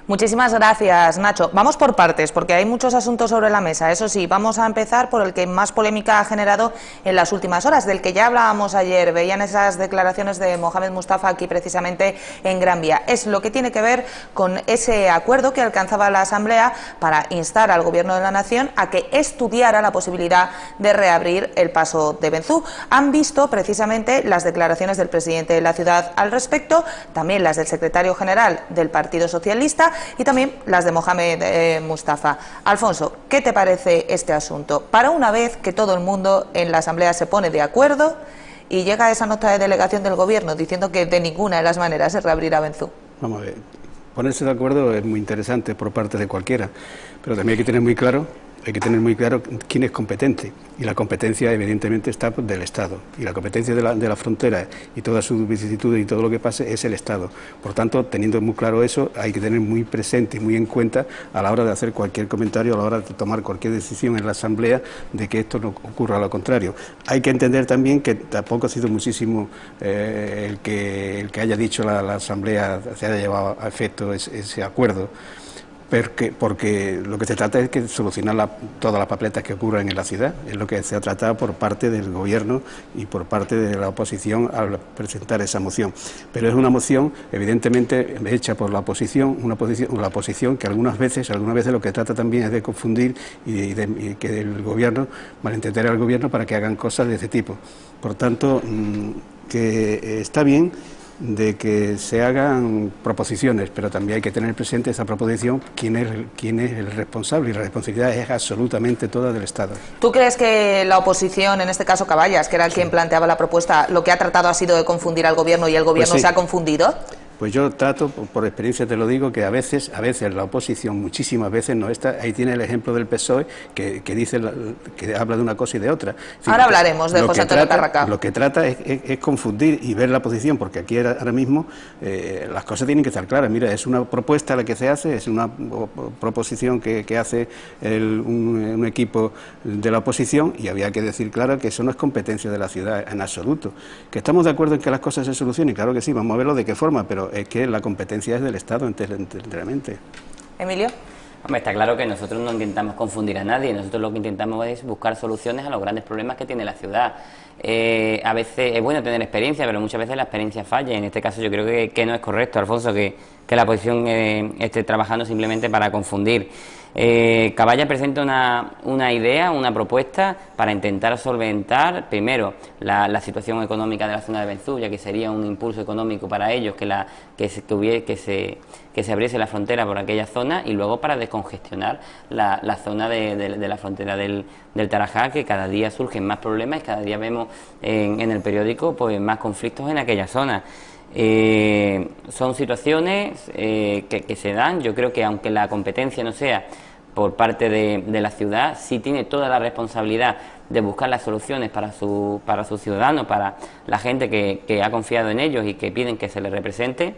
Muchísimas gracias, Nacho. Vamos por partes, porque hay muchos asuntos sobre la mesa. Eso sí, vamos a empezar por el que más polémica ha generado en las últimas horas, del que ya hablábamos ayer. Veían esas declaraciones de Mohamed Mustafa aquí precisamente en Gran Vía. Es lo que tiene que ver con ese acuerdo que alcanzaba la Asamblea para instar al Gobierno de la Nación a que estudiara la posibilidad de reabrir el paso de Benzú. Han visto precisamente las declaraciones del presidente de la ciudad al respecto, también las del secretario general del Partido Socialista y también las de Mohamed Mustafa. Alfonso, ¿qué te parece este asunto? Para una vez que todo el mundo en la Asamblea se pone de acuerdo y llega esa nota de delegación del Gobierno diciendo que de ninguna de las maneras se reabrirá Benzú. Vamos a ver, ponerse de acuerdo es muy interesante por parte de cualquiera, pero también hay que tener muy claro quién es competente, y la competencia evidentemente está del Estado, y la competencia de la frontera y todas sus vicisitudes y todo lo que pase es el Estado. Por tanto, teniendo muy claro eso, hay que tener muy presente y muy en cuenta a la hora de hacer cualquier comentario, a la hora de tomar cualquier decisión en la Asamblea, de que esto no ocurra a lo contrario. Hay que entender también que tampoco ha sido muchísimo el que haya dicho la Asamblea, se haya llevado a efecto ese acuerdo, porque lo que se trata es que solucionar todas las papeletas que ocurran en la ciudad, es lo que se ha tratado por parte del Gobierno y por parte de la oposición al presentar esa moción. Pero es una moción evidentemente hecha por la oposición, la oposición que algunas veces lo que trata también es de confundir y que el Gobierno, malentender al Gobierno para que hagan cosas de ese tipo. Por tanto, que está bien de que se hagan proposiciones, pero también hay que tener presente esa proposición, quién es el responsable, y la responsabilidad es absolutamente toda del Estado. ¿Tú crees que la oposición, en este caso Caballas, que era quien planteaba la propuesta, lo que ha tratado ha sido de confundir al Gobierno y el Gobierno se ha confundido? Pues yo trato, por experiencia te lo digo, que a veces la oposición, muchísimas veces no está. Ahí tiene el ejemplo del PSOE, que dice, que habla de una cosa y de otra. En fin, ahora hablaremos de José Antonio Carracá. Lo que trata es confundir y ver la posición, porque aquí ahora mismo las cosas tienen que estar claras. Mira, es una propuesta la que se hace, es una proposición que hace un equipo de la oposición, y había que decir claro que eso no es competencia de la ciudad en absoluto. Que estamos de acuerdo en que las cosas se solucionen, claro que sí, vamos a verlo de qué forma, pero es que la competencia es del Estado enteramente. Emilio. Hombre, está claro que nosotros no intentamos confundir a nadie, nosotros lo que intentamos es buscar soluciones a los grandes problemas que tiene la ciudad. A veces es bueno tener experiencia, pero muchas veces la experiencia falla. En este caso yo creo que no es correcto, Alfonso, que la oposición esté trabajando simplemente para confundir. Caballa presenta una idea, una propuesta para intentar solventar primero la situación económica de la zona de Benzú, ya que sería un impulso económico para ellos que se abriese la frontera por aquella zona, y luego para descongestionar la zona de la frontera del Tarajal, que cada día surgen más problemas y cada día vemos en el periódico pues más conflictos en aquella zona. Son situaciones que se dan. Yo creo que aunque la competencia no sea por parte de la ciudad, sí tiene toda la responsabilidad de buscar las soluciones para sus ciudadanos, para la gente que ha confiado en ellos y que piden que se les represente.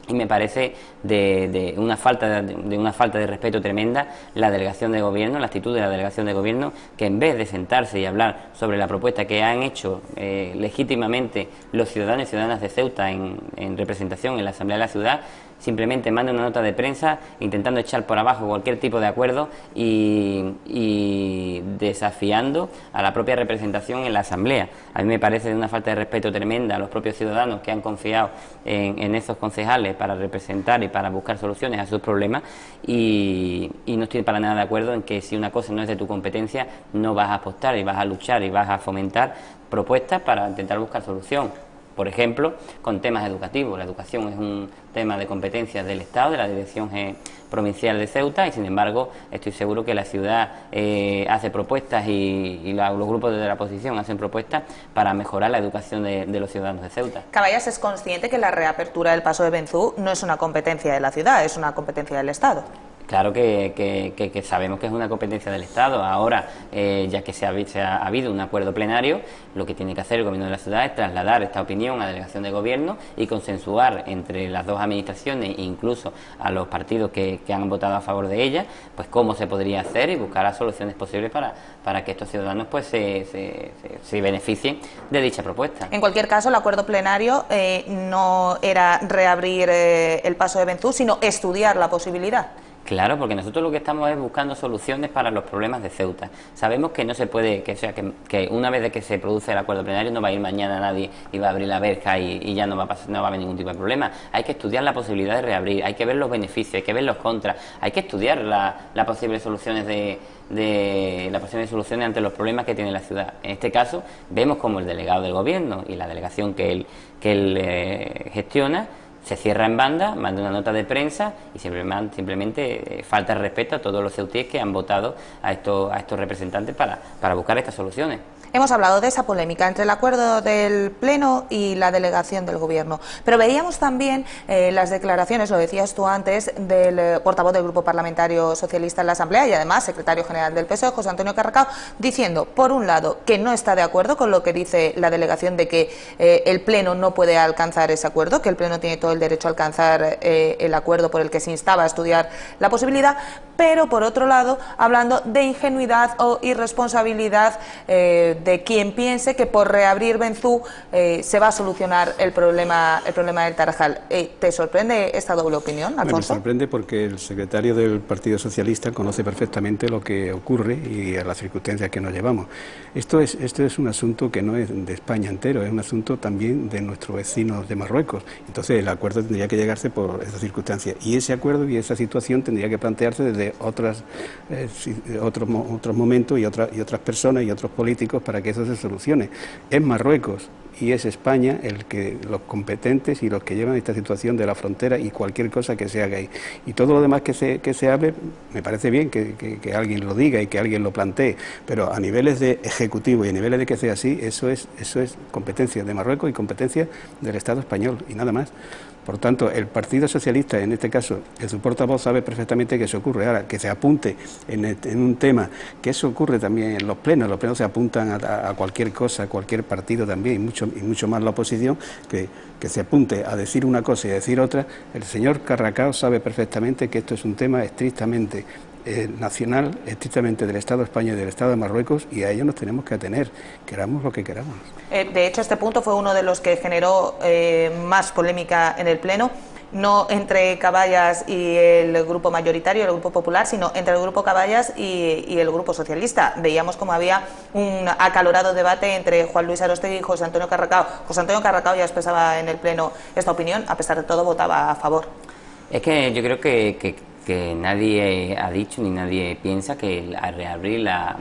Y me parece de una falta de respeto tremenda la delegación de gobierno, la actitud de la delegación de gobierno, que en vez de sentarse y hablar sobre la propuesta que han hecho legítimamente los ciudadanos y ciudadanas de Ceuta en representación en la Asamblea de la Ciudad, simplemente manda una nota de prensa intentando echar por abajo cualquier tipo de acuerdo y desafiando a la propia representación en la Asamblea. A mí me parece de una falta de respeto tremenda a los propios ciudadanos que han confiado en esos concejales para representar y para buscar soluciones a sus problemas, y no estoy para nada de acuerdo en que si una cosa no es de tu competencia no vas a apostar y vas a luchar y vas a fomentar propuestas para intentar buscar solución. Por ejemplo, con temas educativos. La educación es un tema de competencias del Estado, de la Dirección Provincial de Ceuta, y sin embargo estoy seguro que la ciudad hace propuestas y los grupos de la oposición hacen propuestas para mejorar la educación de los ciudadanos de Ceuta. Caballas es consciente que la reapertura del paso de Benzú no es una competencia de la ciudad, es una competencia del Estado. Claro que sabemos que es una competencia del Estado. Ahora, ya que ha habido un acuerdo plenario, lo que tiene que hacer el Gobierno de la ciudad es trasladar esta opinión a la delegación de gobierno y consensuar entre las dos administraciones e incluso a los partidos que han votado a favor de ella, pues cómo se podría hacer y buscar las soluciones posibles para que estos ciudadanos pues se beneficien de dicha propuesta. En cualquier caso, el acuerdo plenario no era reabrir el paso de Benzú, sino estudiar la posibilidad. Claro, porque nosotros lo que estamos es buscando soluciones para los problemas de Ceuta. Sabemos que no se puede, que una vez de que se produce el acuerdo plenario no va a ir mañana nadie y va a abrir la verja y ya no va a haber ningún tipo de problema. Hay que estudiar la posibilidad de reabrir, hay que ver los beneficios, hay que ver los contras, hay que estudiar las posibles soluciones ante los problemas que tiene la ciudad. En este caso, vemos como el delegado del gobierno y la delegación que él gestiona se cierra en banda, manda una nota de prensa y simplemente falta el respeto a todos los ceutíes que han votado a estos representantes para buscar estas soluciones. Hemos hablado de esa polémica entre el acuerdo del Pleno y la delegación del Gobierno, pero veíamos también las declaraciones, lo decías tú antes, del portavoz del Grupo Parlamentario Socialista en la Asamblea y además secretario general del PSOE, José Antonio Carracao, diciendo, por un lado, que no está de acuerdo con lo que dice la delegación de que el Pleno no puede alcanzar ese acuerdo, que el Pleno tiene todo el derecho a alcanzar el acuerdo por el que se instaba a estudiar la posibilidad, pero por otro lado, hablando de ingenuidad o irresponsabilidad de quien piense que por reabrir Benzú se va a solucionar el problema del Tarajal. ¿Te sorprende esta doble opinión, Alfonso? Me sorprende porque el secretario del Partido Socialista conoce perfectamente lo que ocurre y a las circunstancias que nos llevamos. Esto es un asunto que no es de España entero, es un asunto también de nuestros vecinos de Marruecos. Entonces el acuerdo tendría que llegarse por esas circunstancias y ese acuerdo y esa situación tendría que plantearse desde otros momentos y otras personas y otros políticos para que eso se solucione. Es Marruecos y es España los competentes y los que llevan esta situación de la frontera y cualquier cosa que se haga ahí. Y todo lo demás que se hable, me parece bien que alguien lo diga y que alguien lo plantee, pero a niveles de ejecutivo y a niveles de que sea así, eso es competencia de Marruecos y competencia del Estado español y nada más. Por tanto, el Partido Socialista, en este caso, su portavoz sabe perfectamente que eso ocurre. Ahora, que se apunte en un tema, que eso ocurre también en los plenos se apuntan a cualquier cosa, a cualquier partido también, y mucho más la oposición, que se apunte a decir una cosa y a decir otra. El señor Carracao sabe perfectamente que esto es un tema estrictamente nacional, estrictamente del Estado de España y del Estado de Marruecos, y a ello nos tenemos que atener, queramos lo que queramos. De hecho, este punto fue uno de los que generó más polémica en el Pleno, no entre Caballas y el grupo mayoritario, el Grupo Popular, sino entre el Grupo Caballas y el Grupo Socialista. Veíamos como había un acalorado debate entre Juan Luis Arostegui y José Antonio Carracao. José Antonio Carracao ya expresaba en el Pleno esta opinión, a pesar de todo votaba a favor. Es que yo creo que nadie ha dicho ni nadie piensa que al reabrir la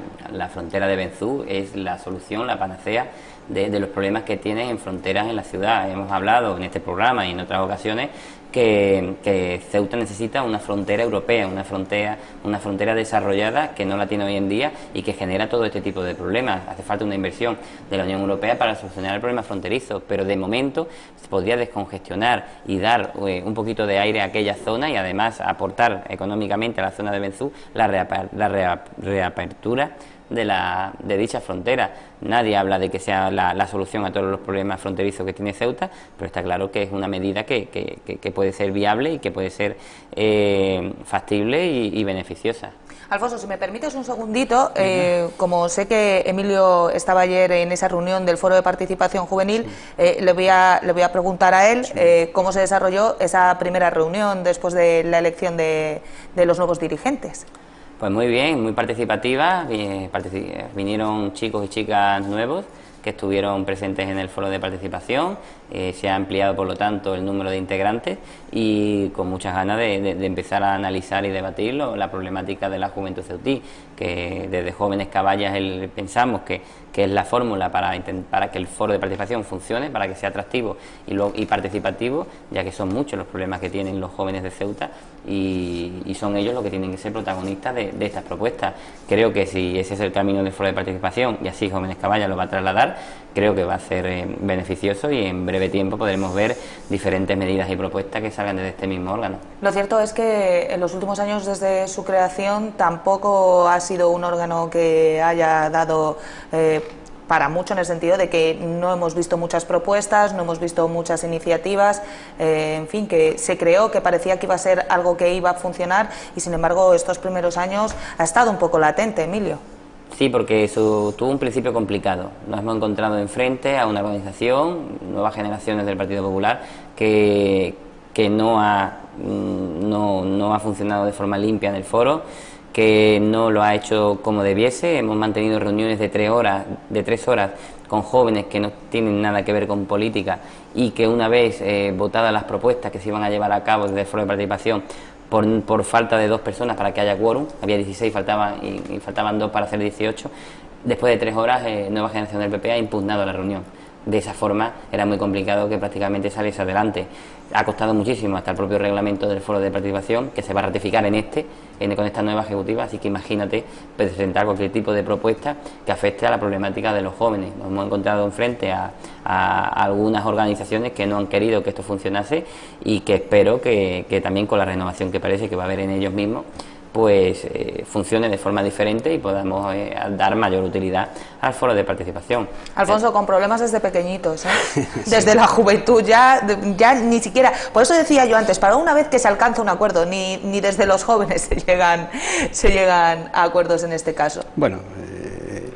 frontera de Benzú es la solución, la panacea de los problemas que tienen en fronteras en la ciudad. Hemos hablado en este programa y en otras ocasiones que Ceuta necesita una frontera europea, una frontera desarrollada que no la tiene hoy en día y que genera todo este tipo de problemas. Hace falta una inversión de la Unión Europea para solucionar el problema fronterizo, pero de momento se podría descongestionar y dar un poquito de aire a aquella zona y además aportar económicamente a la zona de Benzú la reapertura de dicha frontera. Nadie habla de que sea la solución a todos los problemas fronterizos que tiene Ceuta, pero está claro que es una medida que puede ser viable y que puede ser factible y beneficiosa. Alfonso, si me permites un segundito, como sé que Emilio estaba ayer en esa reunión del Foro de Participación Juvenil, le voy a preguntar a él cómo se desarrolló esa primera reunión después de la elección de los nuevos dirigentes. Pues muy bien, muy participativa, vinieron chicos y chicas nuevos que estuvieron presentes en el foro de participación, se ha ampliado por lo tanto el número de integrantes y con muchas ganas de empezar a analizar y debatir la problemática de la juventud ceutí, que desde Jóvenes Caballas pensamos que es la fórmula para que el foro de participación funcione, para que sea atractivo y participativo, ya que son muchos los problemas que tienen los jóvenes de Ceuta y son ellos los que tienen que ser protagonistas de estas propuestas. Creo que si ese es el camino del foro de participación y así Jóvenes Caballas lo va a trasladar, creo que va a ser beneficioso y en breve tiempo podremos ver diferentes medidas y propuestas que salgan desde este mismo órgano. Lo cierto es que en los últimos años desde su creación tampoco ha sido un órgano que haya dado para mucho, en el sentido de que no hemos visto muchas propuestas, no hemos visto muchas iniciativas, en fin, que se creó, que parecía que iba a ser algo que iba a funcionar y sin embargo estos primeros años ha estado un poco latente, Emilio. Sí, porque eso tuvo un principio complicado. Nos hemos encontrado enfrente a una organización, nuevas generaciones del Partido Popular, que no ha funcionado de forma limpia en el foro, que no lo ha hecho como debiese. Hemos mantenido reuniones de 3 horas con jóvenes que no tienen nada que ver con política y que una vez votadas las propuestas que se iban a llevar a cabo desde el foro de participación, por falta de 2 personas para que haya quórum, había 16 faltaban 2 para hacer 18, después de 3 horas Nueva Generación del PP ha impugnado la reunión. de esa forma era muy complicado que prácticamente saliese adelante. Ha costado muchísimo hasta el propio reglamento del foro de participación, que se va a ratificar con esta nueva ejecutiva, así que imagínate presentar cualquier tipo de propuesta que afecte a la problemática de los jóvenes. Nos hemos encontrado enfrente a algunas organizaciones que no han querido que esto funcionase y que espero que también con la renovación que parece que va a haber en ellos mismos, pues funcione de forma diferente y podamos dar mayor utilidad al foro de participación. Alfonso, con problemas desde pequeñitos, ¿eh? Desde la juventud, ya ni siquiera, por eso decía yo antes, para una vez que se alcanza un acuerdo, ni desde los jóvenes se llegan a acuerdos en este caso. Bueno,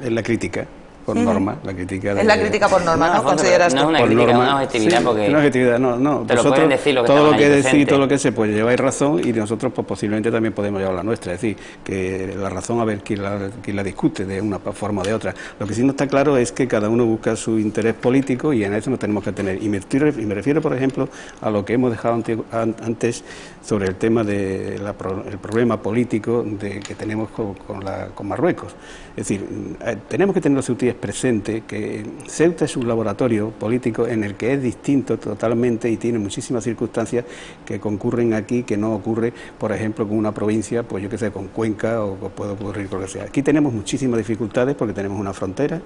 es la crítica. Por norma, la crítica es la crítica por norma, ¿no? ¿Consideras no es una por crítica, norma, una objetividad, sí, porque una objetividad, no. Te lo pueden decir lo que todo lo que decís y todo lo que que se pues lleváis razón y nosotros pues posiblemente también podemos llevar la nuestra, es decir, que la razón a ver quién la discute de una forma o de otra. Lo que sí no está claro es que cada uno busca su interés político y en eso nos tenemos que tener. Y me refiero, por ejemplo, a lo que hemos dejado antes sobre el tema del problema político que tenemos con Marruecos. Es decir, tenemos que tener los ceutíes presentes que Ceuta es un laboratorio político en el que es distinto totalmente y tiene muchísimas circunstancias que concurren aquí que no ocurre, por ejemplo, con una provincia, pues yo que sé, con Cuenca o puede ocurrir con lo que sea. Aquí tenemos muchísimas dificultades porque tenemos una frontera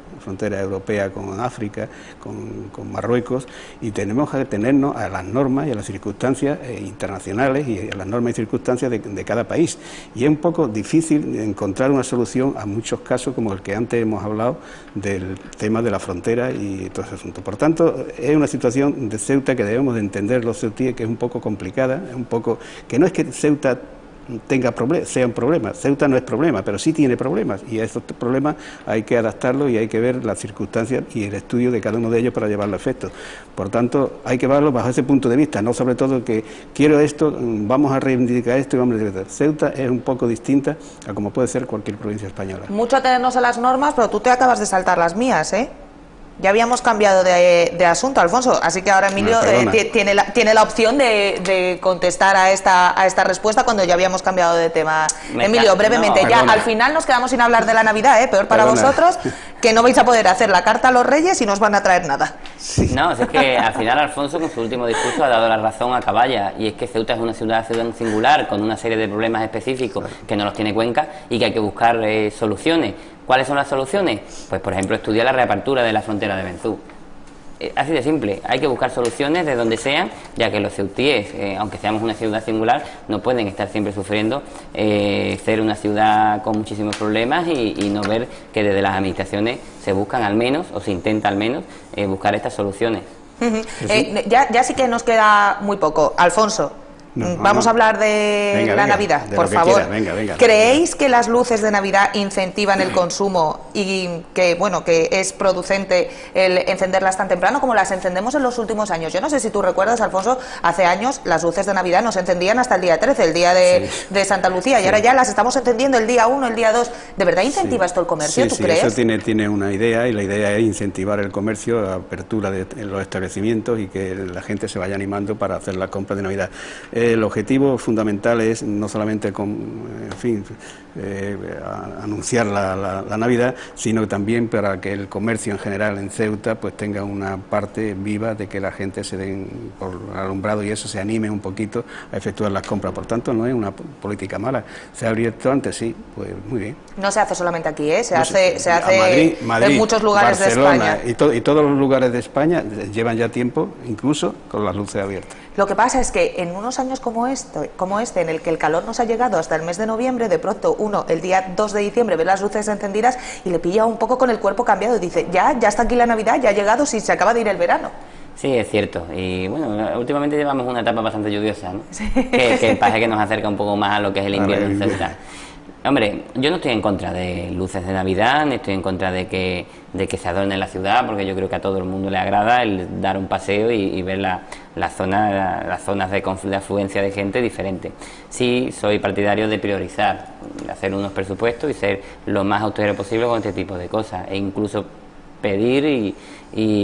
europea con África, con Marruecos, y tenemos que atenernos a las normas y a las circunstancias internacionales y a las normas y circunstancias de cada país. Y es un poco difícil encontrar una solución a muchos casos como el que antes hemos hablado del tema de la frontera y todo ese asunto. Por tanto, es una situación de Ceuta que debemos de entender los ceutíes, que es un poco complicada, es un poco que no es que Ceuta sea un problema, Ceuta no es problema, pero sí tiene problemas y a esos problemas hay que adaptarlos y hay que ver las circunstancias y el estudio de cada uno de ellos para llevarlo a efecto. Por tanto, hay que verlo bajo ese punto de vista, no sobre todo que quiero esto, vamos a reivindicar esto y vamos a reivindicar. Ceuta es un poco distinta a como puede ser cualquier provincia española. Mucho atenernos a las normas, pero tú te acabas de saltar las mías, ¿eh? Ya habíamos cambiado de asunto, Alfonso, así que ahora Emilio tiene la opción de contestar a esta respuesta cuando ya habíamos cambiado de tema. Emilio, brevemente, al final nos quedamos sin hablar de la Navidad, peor para vosotros, que no vais a poder hacer la carta a los Reyes y no os van a traer nada. Sí. No, es que al final Alfonso con su último discurso ha dado la razón a Caballa, y es que Ceuta es una ciudad singular con una serie de problemas específicos que no los tiene Cuenca y que hay que buscar soluciones. ¿Cuáles son las soluciones? Pues, por ejemplo, estudiar la reapertura de la frontera de Benzú. Así de simple, hay que buscar soluciones de donde sean, ya que los ceutíes, aunque seamos una ciudad singular, no pueden estar siempre sufriendo ser una ciudad con muchísimos problemas y no ver que desde las administraciones se buscan al menos, o se intenta al menos, buscar estas soluciones. Ya sí que nos queda muy poco. Alfonso, vamos a hablar de la Navidad, por favor. ¿Creéis que las luces de Navidad incentivan el consumo y que es producente el encenderlas tan temprano como las encendemos en los últimos años? Yo no sé si tú recuerdas, Alfonso, hace años las luces de Navidad no se encendían hasta el día 13, el día de Santa Lucía, y ahora ya las estamos encendiendo el día 1, el día 2. ¿De verdad incentiva esto el comercio, tú crees? Eso tiene una idea, y la idea es incentivar el comercio, la apertura de los establecimientos y que la gente se vaya animando para hacer la compra de Navidad. El objetivo fundamental es no solamente anunciar la Navidad, sino también para que el comercio en general en Ceuta pues tenga una parte viva de que la gente se den por alumbrado y eso se anime un poquito a efectuar las compras. Por tanto, no es una política mala. ¿Se ha abierto antes? Sí, pues muy bien. No se hace solamente aquí, se hace Madrid, en muchos lugares Barcelona, de España. Y todos los lugares de España llevan ya tiempo, incluso con las luces abiertas. Lo que pasa es que en unos años como este, en el que el calor nos ha llegado hasta el mes de noviembre, de pronto uno, el día 2 de diciembre, ve las luces encendidas y le pilla un poco con el cuerpo cambiado y dice, ya está aquí la Navidad, ya ha llegado, si se acaba de ir el verano. Sí, es cierto. Y bueno, últimamente llevamos una etapa bastante lluviosa, ¿no? Sí. Que parece que nos acerca un poco más a lo que es el invierno en Ceuta. Hombre, yo no estoy en contra de luces de Navidad, ni estoy en contra de que se adorne la ciudad, porque yo creo que a todo el mundo le agrada el dar un paseo y ver las zonas de afluencia de gente diferente. Sí, soy partidario de priorizar, de hacer unos presupuestos y ser lo más austero posible con este tipo de cosas, e incluso pedir y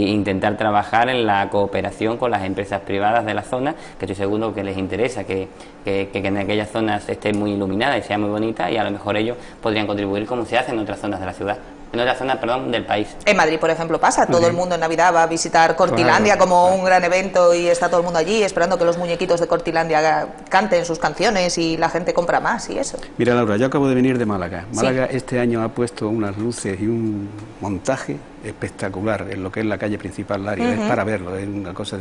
intentar trabajar en la cooperación con las empresas privadas de la zona, que estoy seguro que les interesa que en aquellas zonas esté muy iluminada y sea muy bonita, y a lo mejor ellos podrían contribuir como se hace en otras zonas de la ciudad. en otras zonas, perdón, del país. En Madrid, por ejemplo, pasa, todo el mundo en Navidad va a visitar Cortilandia como un gran evento y está todo el mundo allí esperando que los muñequitos de Cortilandia canten sus canciones y la gente compra más y eso. Mira, Laura, yo acabo de venir de Málaga. Málaga este año ha puesto unas luces y un montaje espectacular en lo que es la calle principal, Lario, es para verlo, es una cosa...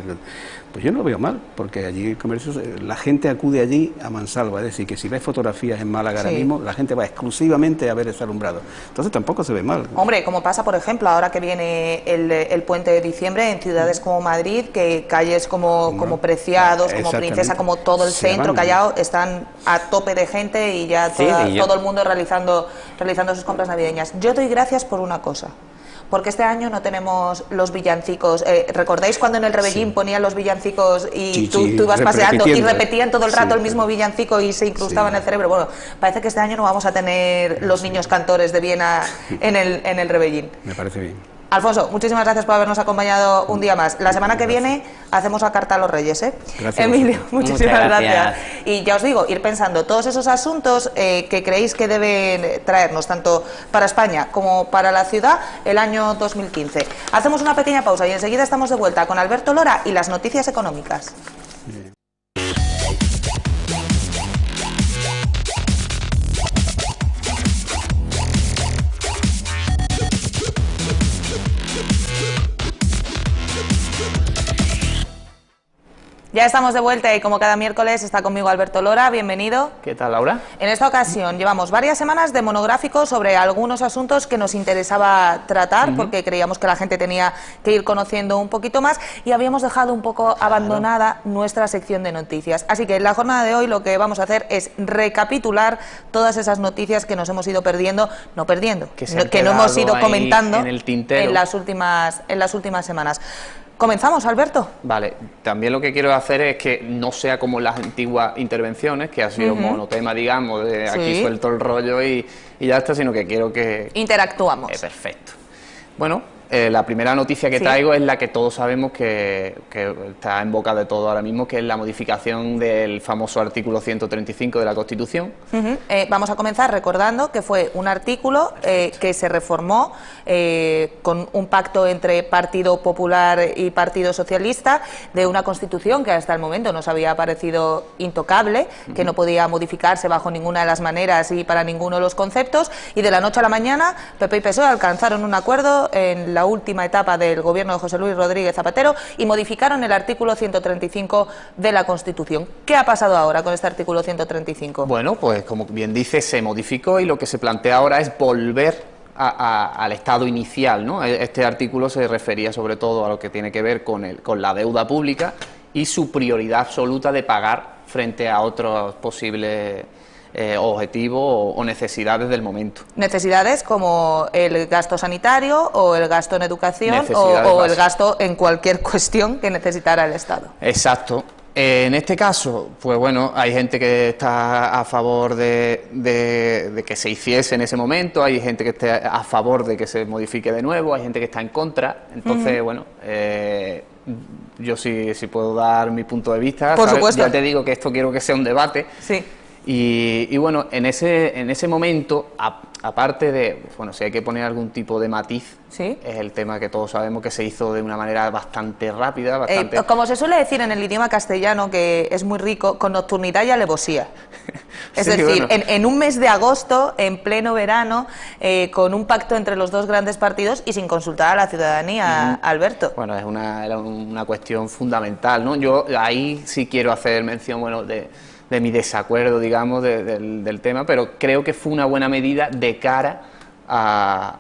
Pues yo no lo veo mal, porque allí el comercio, la gente acude allí a mansalva, es decir, que si ves fotografías en Málaga ahora mismo, la gente va exclusivamente a ver ese alumbrado, entonces tampoco se ve mal. Hombre, como pasa, por ejemplo, ahora que viene el puente de diciembre en ciudades como Madrid, que calles como Preciados, como Princesa, como todo el centro, Callao, están a tope de gente y ya todo el mundo realizando sus compras navideñas. Yo doy gracias por una cosa, porque este año no tenemos los villancicos. ¿Recordáis cuando en el Rebellín ponían los villancicos y tú ibas paseando y repetían todo el rato el mismo villancico y se incrustaba en el cerebro? Bueno, parece que este año no vamos a tener los niños cantores de Viena en el Rebellín. Me parece bien. Alfonso, muchísimas gracias por habernos acompañado un día más. La semana que viene hacemos la carta a los Reyes, ¿eh? Gracias. Emilio, muchísimas gracias. Y ya os digo, ir pensando todos esos asuntos que creéis que deben traernos, tanto para España como para la ciudad, el año 2015. Hacemos una pequeña pausa y enseguida estamos de vuelta con Alberto Lora y las noticias económicas. Ya estamos de vuelta y como cada miércoles está conmigo Alberto Lora, bienvenido. ¿Qué tal, Laura? En esta ocasión llevamos varias semanas de monográfico sobre algunos asuntos que nos interesaba tratar porque creíamos que la gente tenía que ir conociendo un poquito más y habíamos dejado un poco abandonada nuestra sección de noticias. Así que en la jornada de hoy lo que vamos a hacer es recapitular todas esas noticias que nos hemos ido perdiendo, que no hemos ido comentando en las últimas semanas. ¿Comenzamos, Alberto? Vale, también lo que quiero hacer es que no sea como las antiguas intervenciones, que ha sido monotema, digamos, de aquí suelto el rollo y ya está, sino que quiero que... Interactuamos. Perfecto. Bueno, la primera noticia que traigo es la que todos sabemos que está en boca de todo ahora mismo, que es la modificación del famoso artículo 135 de la Constitución. Vamos a comenzar recordando que fue un artículo que se reformó con un pacto entre Partido Popular y Partido Socialista de una Constitución que hasta el momento nos había parecido intocable, que no podía modificarse bajo ninguna de las maneras y para ninguno de los conceptos, y de la noche a la mañana PP y PSOE alcanzaron un acuerdo en la última etapa del gobierno de José Luis Rodríguez Zapatero y modificaron el artículo 135 de la Constitución. ¿Qué ha pasado ahora con este artículo 135? Bueno, pues como bien dice, se modificó y lo que se plantea ahora es volver al estado inicial, ¿no? Este artículo se refería sobre todo a lo que tiene que ver con la deuda pública y su prioridad absoluta de pagar frente a otros posibles objetivos o necesidades del momento. Necesidades como el gasto sanitario o el gasto en educación o el gasto en cualquier cuestión que necesitara el Estado. Exacto. En este caso, pues bueno, hay gente que está a favor de que se hiciese en ese momento, hay gente que está a favor de que se modifique de nuevo, hay gente que está en contra. Entonces, bueno, yo sí puedo dar mi punto de vista. Por supuesto. Ya te digo que esto quiero que sea un debate. Sí. Y bueno, en ese momento, aparte de, bueno, si hay que poner algún tipo de matiz, es el tema que todos sabemos que se hizo de una manera bastante rápida, como se suele decir en el idioma castellano, que es muy rico, con nocturnidad y alevosía. Es decir, bueno, en un mes de agosto, en pleno verano, con un pacto entre los dos grandes partidos y sin consultar a la ciudadanía, Alberto. Bueno, era una cuestión fundamental, ¿no? Yo ahí sí quiero hacer mención, bueno, de mi desacuerdo, digamos, del tema, pero creo que fue una buena medida de cara a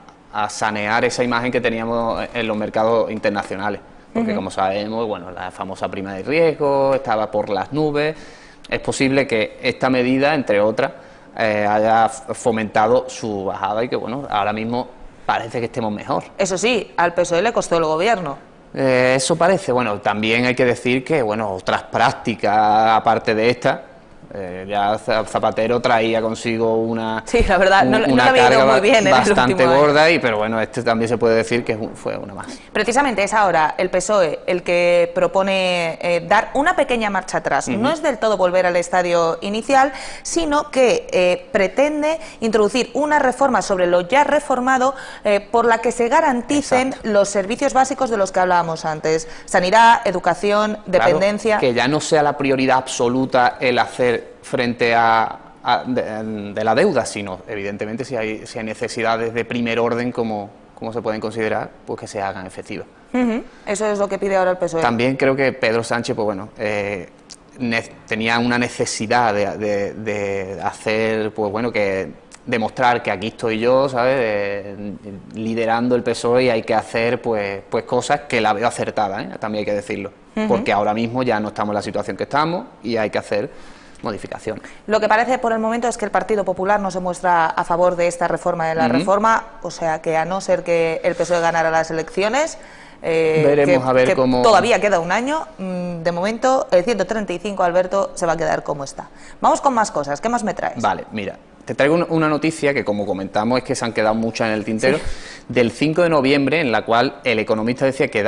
sanear esa imagen que teníamos en los mercados internacionales, porque como sabemos, bueno, la famosa prima de riesgo estaba por las nubes. Es posible que esta medida, entre otras, haya fomentado su bajada y que, bueno, ahora mismo parece que estemos mejor. Eso sí, al PSOE le costó el gobierno. Eso parece. Bueno, también hay que decir que, bueno, otras prácticas, aparte de esta, Ya Zapatero traía consigo una, sí, la verdad, no una había ido carga muy bien bastante gorda, pero bueno, este también se puede decir que fue una más. Precisamente es ahora el PSOE el que propone dar una pequeña marcha atrás. No es del todo volver al estadio inicial, sino que pretende introducir una reforma sobre lo ya reformado por la que se garanticen los servicios básicos de los que hablábamos antes: sanidad, educación, dependencia. Claro, que ya no sea la prioridad absoluta el hacer frente de la deuda, sino evidentemente si hay necesidades de primer orden como se pueden considerar, pues que se hagan efectivas. Eso es lo que pide ahora el PSOE. También creo que Pedro Sánchez, pues bueno, tenía una necesidad de hacer, pues bueno, que demostrar que aquí estoy yo, ¿sabes? Liderando el PSOE, y hay que hacer pues cosas que la veo acertadas, también hay que decirlo, porque ahora mismo ya no estamos en la situación que estamos y hay que hacer modificaciones. Lo que parece por el momento es que el Partido Popular no se muestra a favor de esta reforma de la reforma, o sea que a no ser que el PSOE ganara las elecciones, veremos a ver cómo... Todavía queda un año, de momento el 135, Alberto, se va a quedar como está. Vamos con más cosas, ¿qué más me traes? Vale, mira, te traigo una noticia que, como comentamos, es que se han quedado muchas en el tintero, del 5 de noviembre, en la cual el economista decía que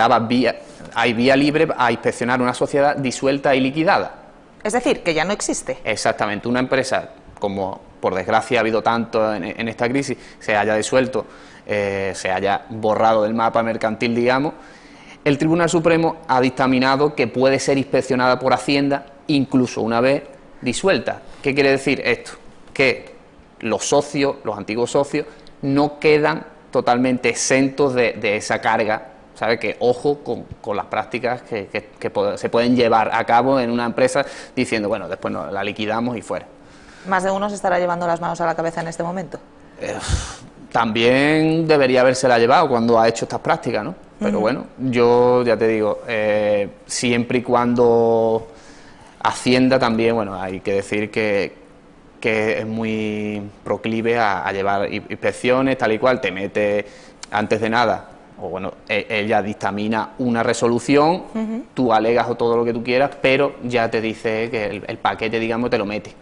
hay vía libre a inspeccionar una sociedad disuelta y liquidada. Es decir, que ya no existe. Exactamente, una empresa, como por desgracia ha habido tanto en esta crisis, se haya disuelto, se haya borrado del mapa mercantil, digamos, el Tribunal Supremo ha dictaminado que puede ser inspeccionada por Hacienda incluso una vez disuelta. ¿Qué quiere decir esto? Que los socios, los antiguos socios, no quedan totalmente exentos de esa carga. ¿Sabe? Que ojo con las prácticas que se pueden llevar a cabo en una empresa diciendo, bueno, después la liquidamos y fuera. ¿Más de uno se estará llevando las manos a la cabeza en este momento? También debería habérsela llevado cuando ha hecho estas prácticas, ¿no? Pero bueno, yo ya te digo, siempre y cuando Hacienda también, bueno, hay que decir que es muy proclive a llevar inspecciones, tal y cual, te mete antes de nada, o bueno, ella dictamina una resolución, tú alegas o todo lo que tú quieras, pero ya te dice que el paquete, digamos, te lo mete.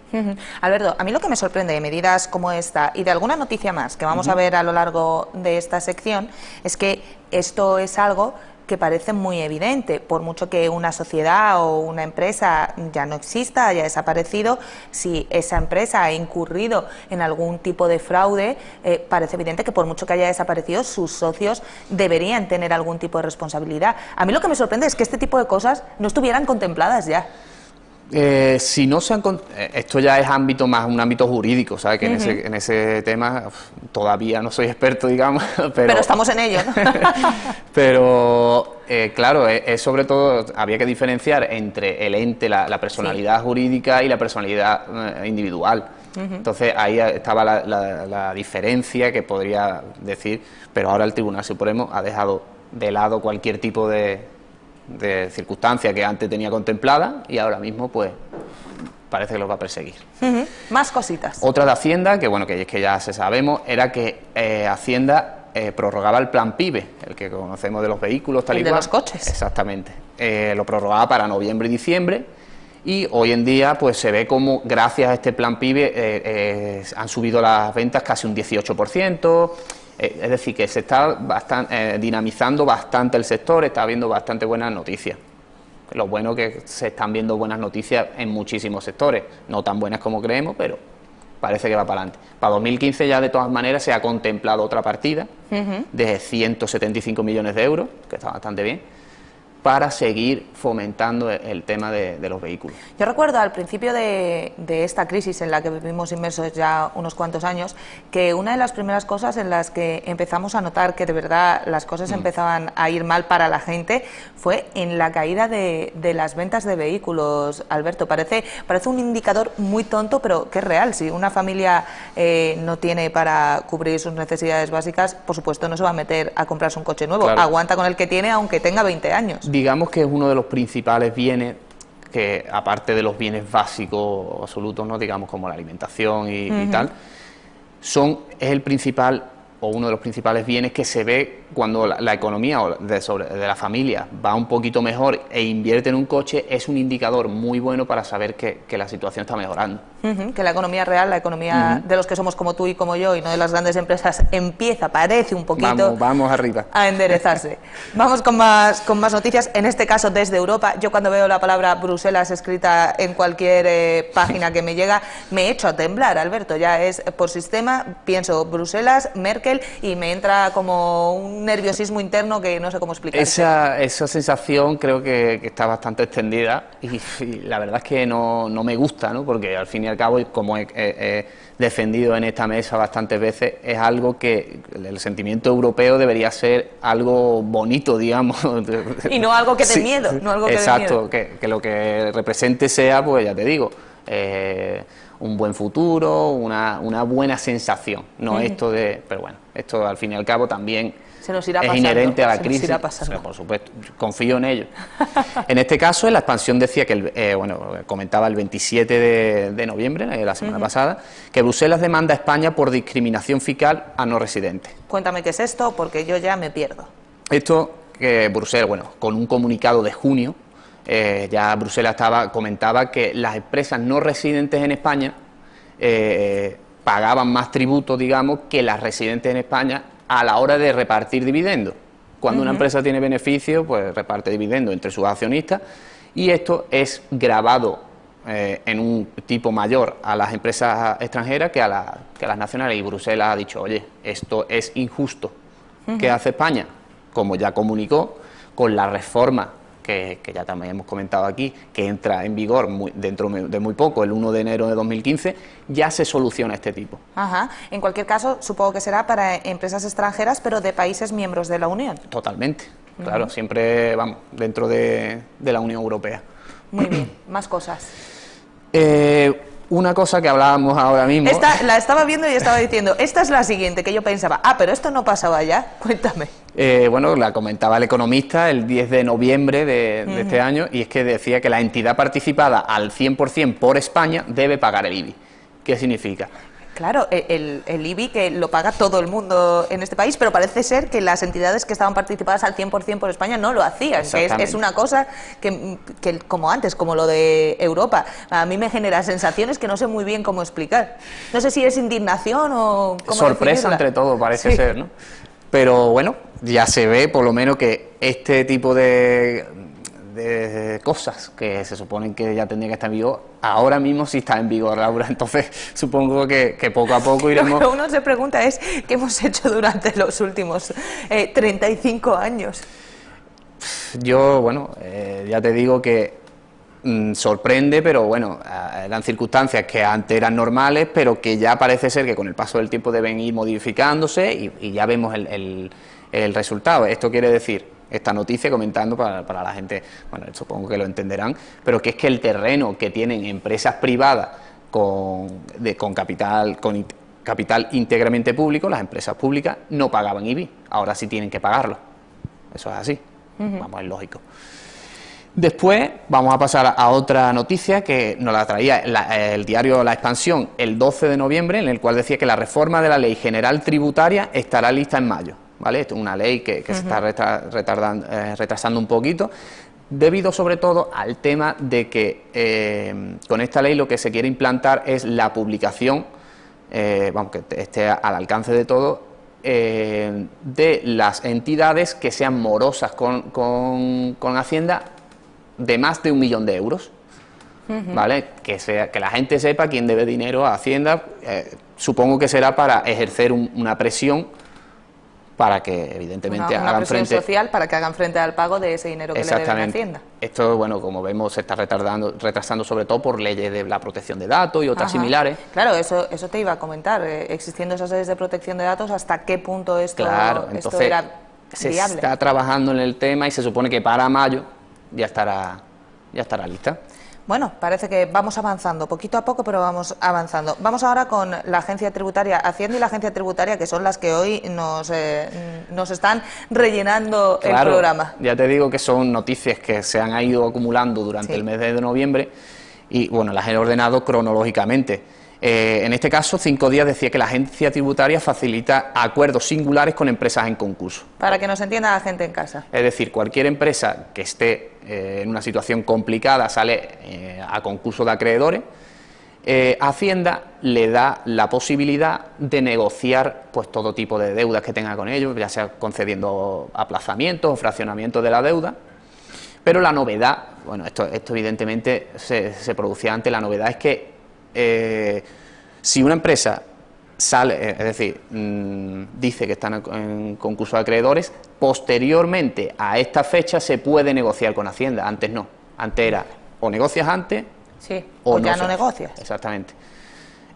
Alberto, a mí lo que me sorprende de medidas como esta y de alguna noticia más que vamos a ver a lo largo de esta sección es que esto es algo que parece muy evidente, por mucho que una sociedad o una empresa ya no exista, haya desaparecido, si esa empresa ha incurrido en algún tipo de fraude, parece evidente que por mucho que haya desaparecido, sus socios deberían tener algún tipo de responsabilidad. A mí lo que me sorprende es que este tipo de cosas no estuvieran contempladas ya. Si no se han... esto ya es un ámbito jurídico, ¿sabes? Que en ese tema todavía no soy experto, digamos, pero estamos en ello, ¿no? Pero claro, es sobre todo, había que diferenciar entre el ente, la personalidad jurídica y la personalidad individual. Entonces ahí estaba la diferencia que podría decir, pero ahora el Tribunal Supremo ha dejado de lado cualquier tipo de circunstancia que antes tenía contemplada y ahora mismo pues parece que los va a perseguir. Más cositas. Otra de Hacienda, que bueno, que es que ya sabemos, era que Hacienda prorrogaba el plan PIBE, el que conocemos de los vehículos, tal y cual. De los coches. Exactamente. Lo prorrogaba para noviembre y diciembre, y hoy en día pues se ve como gracias a este plan PIBE han subido las ventas casi un 18%. Es decir, que se está dinamizando bastante el sector, está habiendo bastante buenas noticias. Lo bueno es que se están viendo buenas noticias en muchísimos sectores, no tan buenas como creemos, pero parece que va para adelante. Para 2015 ya de todas maneras se ha contemplado otra partida de 175 millones de euros, que está bastante bien, para seguir fomentando el tema de los vehículos. Yo recuerdo al principio de esta crisis en la que vivimos inmersos ya unos cuantos años, que una de las primeras cosas en las que empezamos a notar que de verdad las cosas empezaban a ir mal para la gente fue en la caída de las ventas de vehículos. Alberto, parece un indicador muy tonto, pero que es real. Si una familia no tiene para cubrir sus necesidades básicas, por supuesto no se va a meter a comprarse un coche nuevo. Claro. Aguanta con el que tiene aunque tenga 20 años. Digamos que es uno de los principales bienes que, aparte de los bienes básicos absolutos, ¿no? Digamos como la alimentación y tal, es el principal o uno de los principales bienes que se ve cuando la economía de la familia va un poquito mejor e invierte en un coche, es un indicador muy bueno para saber que la situación está mejorando. Que la economía real, la economía de los que somos como tú y como yo y no de las grandes empresas, parece un poquito vamos arriba a enderezarse. Vamos con más noticias, en este caso desde Europa. Yo cuando veo la palabra Bruselas escrita en cualquier página que me llega, me echo a temblar, Alberto, ya es por sistema, pienso Bruselas, Merkel y me entra como un nerviosismo interno que no sé cómo explicar. Esa sensación creo que está bastante extendida y la verdad es que no me gusta, ¿no? Porque al fin y al cabo, como he defendido en esta mesa bastantes veces, es algo que el sentimiento europeo debería ser algo bonito, digamos. Y no algo que dé miedo. No algo que exacto, dé miedo. Que lo que represente sea, pues ya te digo, un buen futuro, una buena sensación, no esto de... Pero bueno, esto al fin y al cabo también se nos irá es pasando, inherente a la se nos crisis. irá pasando. O sea, por supuesto, confío en ello. En este caso, en la expansión decía que, comentaba el 27 de noviembre, la semana pasada, que Bruselas demanda a España por discriminación fiscal a no residentes. Cuéntame qué es esto, porque yo ya me pierdo. Esto, que Bruselas, con un comunicado de junio, ya Bruselas comentaba que las empresas no residentes en España pagaban más tributos, digamos, que las residentes en España a la hora de repartir dividendos. Cuando una empresa tiene beneficios, pues reparte dividendos entre sus accionistas y esto es gravado en un tipo mayor a las empresas extranjeras que a las nacionales, y Bruselas ha dicho, oye, esto es injusto. ¿Qué hace España? Como ya comunicó, con la reforma que ya también hemos comentado aquí, que entra en vigor dentro de muy poco, el 1 de enero de 2015, ya se soluciona este tipo. Ajá. En cualquier caso, supongo que será para empresas extranjeras, pero de países miembros de la Unión. Totalmente, claro, siempre vamos dentro de la Unión Europea. Muy bien, más cosas. Una cosa que hablábamos ahora mismo... La estaba viendo y estaba diciendo, esta es la siguiente, que yo pensaba, pero esto no pasaba ya, cuéntame. La comentaba el Economista el 10 de noviembre de este año, y es que decía que la entidad participada al 100% por España debe pagar el IBI. ¿Qué significa? Claro, el IBI que lo paga todo el mundo en este país, pero parece ser que las entidades que estaban participadas al 100% por España no lo hacían, que es una cosa que como antes, como lo de Europa, a mí me genera sensaciones que no sé muy bien cómo explicar. No sé si es indignación o cómo sorpresa definirla. Entre todo, parece ser, ¿no? Pero bueno, ya se ve por lo menos que este tipo de cosas que se suponen que ya tendrían que estar en vigor, ahora mismo sí está en vigor, Laura, entonces supongo que poco a poco iremos... Lo que uno se pregunta es, ¿qué hemos hecho durante los últimos 35 años? Yo, ya te digo que sorprende, pero bueno, eran circunstancias que antes eran normales, pero que ya parece ser que con el paso del tiempo deben ir modificándose y ya vemos el resultado. Esto quiere decir, esta noticia comentando para la gente, supongo que lo entenderán, pero que es que el terreno que tienen empresas privadas con capital íntegramente público, las empresas públicas no pagaban IBI, ahora sí tienen que pagarlo. Eso es así, vamos, es lógico. Después vamos a pasar a otra noticia que nos la traía el diario La Expansión el 12 de noviembre, en el cual decía que la reforma de la Ley General Tributaria estará lista en mayo. ¿Vale? Esto es una ley que se está retrasando un poquito, debido sobre todo al tema de que con esta ley lo que se quiere implantar es la publicación, que esté al alcance de todo, de las entidades que sean morosas con Hacienda de más de 1 millón de euros. ¿Vale? Que la gente sepa quién debe dinero a Hacienda, supongo que será para ejercer una presión para que evidentemente una hagan presión frente social para que hagan frente al pago de ese dinero que le deben a Hacienda. Esto, como vemos, se está retrasando sobre todo por leyes de la protección de datos y otras similares. Claro, eso te iba a comentar, existiendo esas leyes de protección de datos, ¿hasta qué punto esto era viable? Se está trabajando en el tema y se supone que para mayo ya estará lista. Bueno, parece que vamos avanzando, poquito a poco, pero vamos avanzando. Vamos ahora con la Agencia Tributaria, Hacienda y la Agencia Tributaria, que son las que hoy nos están rellenando el programa. Ya te digo que son noticias que se han ido acumulando durante el mes de noviembre y, las he ordenado cronológicamente. En este caso, 5 días decía que la agencia tributaria facilita acuerdos singulares con empresas en concurso. Para que nos entienda la gente en casa. Es decir, cualquier empresa que esté en una situación complicada, sale a concurso de acreedores, Hacienda le da la posibilidad de negociar pues todo tipo de deudas que tenga con ellos, ya sea concediendo aplazamientos o fraccionamientos de la deuda. Pero la novedad, bueno, esto evidentemente se producía antes, la novedad es que si una empresa sale, es decir, dice que están en concurso de acreedores, posteriormente a esta fecha se puede negociar con Hacienda. Antes no, antes era o negocias antes, sí, o ya no negocias. Exactamente.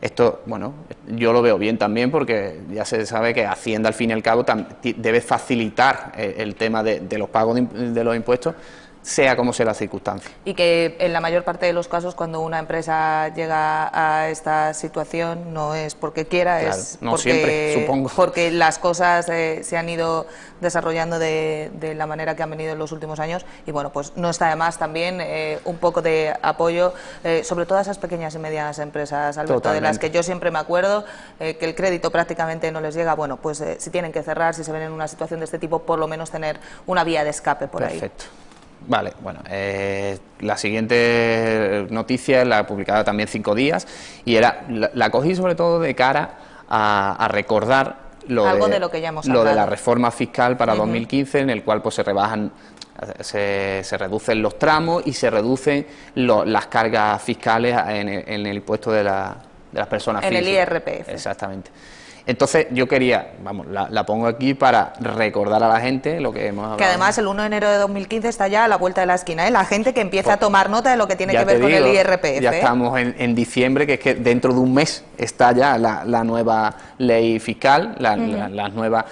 Esto, bueno, yo lo veo bien también porque ya se sabe que Hacienda al fin y al cabo debe facilitar el tema de los pagos de los impuestos, sea como sea la circunstancia. Y que en la mayor parte de los casos, cuando una empresa llega a esta situación, no es porque quiera, claro, es no porque, siempre, supongo, porque las cosas se han ido desarrollando de la manera que han venido en los últimos años. Y bueno, pues no está de más también un poco de apoyo, sobre todo a esas pequeñas y medianas empresas, Alberto, totalmente, de las que yo siempre me acuerdo, que el crédito prácticamente no les llega. Bueno, pues si tienen que cerrar, si se ven en una situación de este tipo, por lo menos tener una vía de escape por ahí. Perfecto. Vale, bueno, la siguiente noticia la publicada también 5 días y la cogí sobre todo de cara a recordar algo de lo que ya hemos hablado, de la reforma fiscal para 2015, en el cual pues se reducen los tramos y se reducen las cargas fiscales en el impuesto de las personas físicas. En el IRPF. Exactamente. Entonces yo quería, vamos, la pongo aquí para recordar a la gente lo que hemos hablado. Que además el 1 de enero de 2015 está ya a la vuelta de la esquina, ¿eh? La gente que empieza a tomar nota de lo que tiene que ver con el IRPF. Ya estamos en diciembre, que es que dentro de un mes está ya la nueva ley fiscal, las nuevas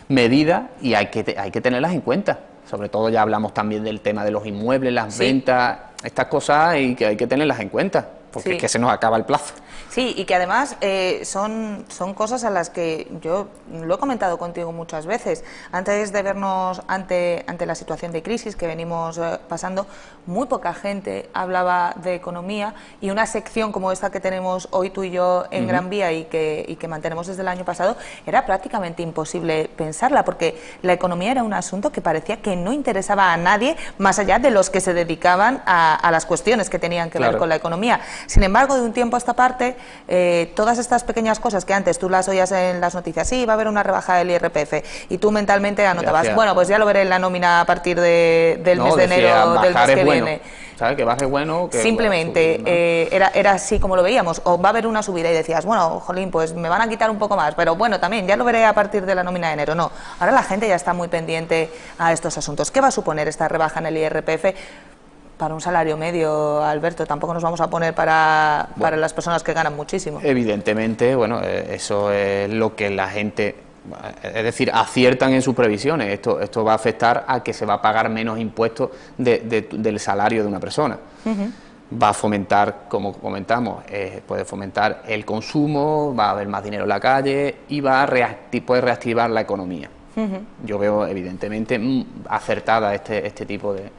medidas, y hay que tenerlas en cuenta. Sobre todo ya hablamos también del tema de los inmuebles, las ventas, estas cosas, y que hay que tenerlas en cuenta, porque es que se nos acaba el plazo. Sí, y que además son cosas a las que yo lo he comentado contigo muchas veces. Antes de vernos ante la situación de crisis que venimos pasando, muy poca gente hablaba de economía, y una sección como esta que tenemos hoy tú y yo en Gran Vía y que mantenemos desde el año pasado, era prácticamente imposible pensarla, porque la economía era un asunto que parecía que no interesaba a nadie más allá de los que se dedicaban a las cuestiones que tenían que ver con la economía. Sin embargo, de un tiempo a esta parte, todas estas pequeñas cosas que antes tú las oías en las noticias, sí, va a haber una rebaja del IRPF, y tú mentalmente anotabas, bueno, pues ya lo veré en la nómina a partir del mes de enero del mes que viene. ¿Sabes? Que baje bueno. Que simplemente subir, ¿no? era así como lo veíamos, o va a haber una subida y decías, bueno, jolín, pues me van a quitar un poco más, pero bueno, también ya lo veré a partir de la nómina de enero. No, ahora la gente ya está muy pendiente a estos asuntos. ¿Qué va a suponer esta rebaja en el IRPF? Para un salario medio, Alberto, tampoco nos vamos a poner para las personas que ganan muchísimo. Evidentemente, bueno, eso es lo que la gente, es decir, aciertan en sus previsiones. Esto va a afectar a que se va a pagar menos impuestos del salario de una persona. Va a fomentar, como comentamos, puede fomentar el consumo, va a haber más dinero en la calle y puede reactivar la economía. Yo veo, evidentemente, acertada este tipo de...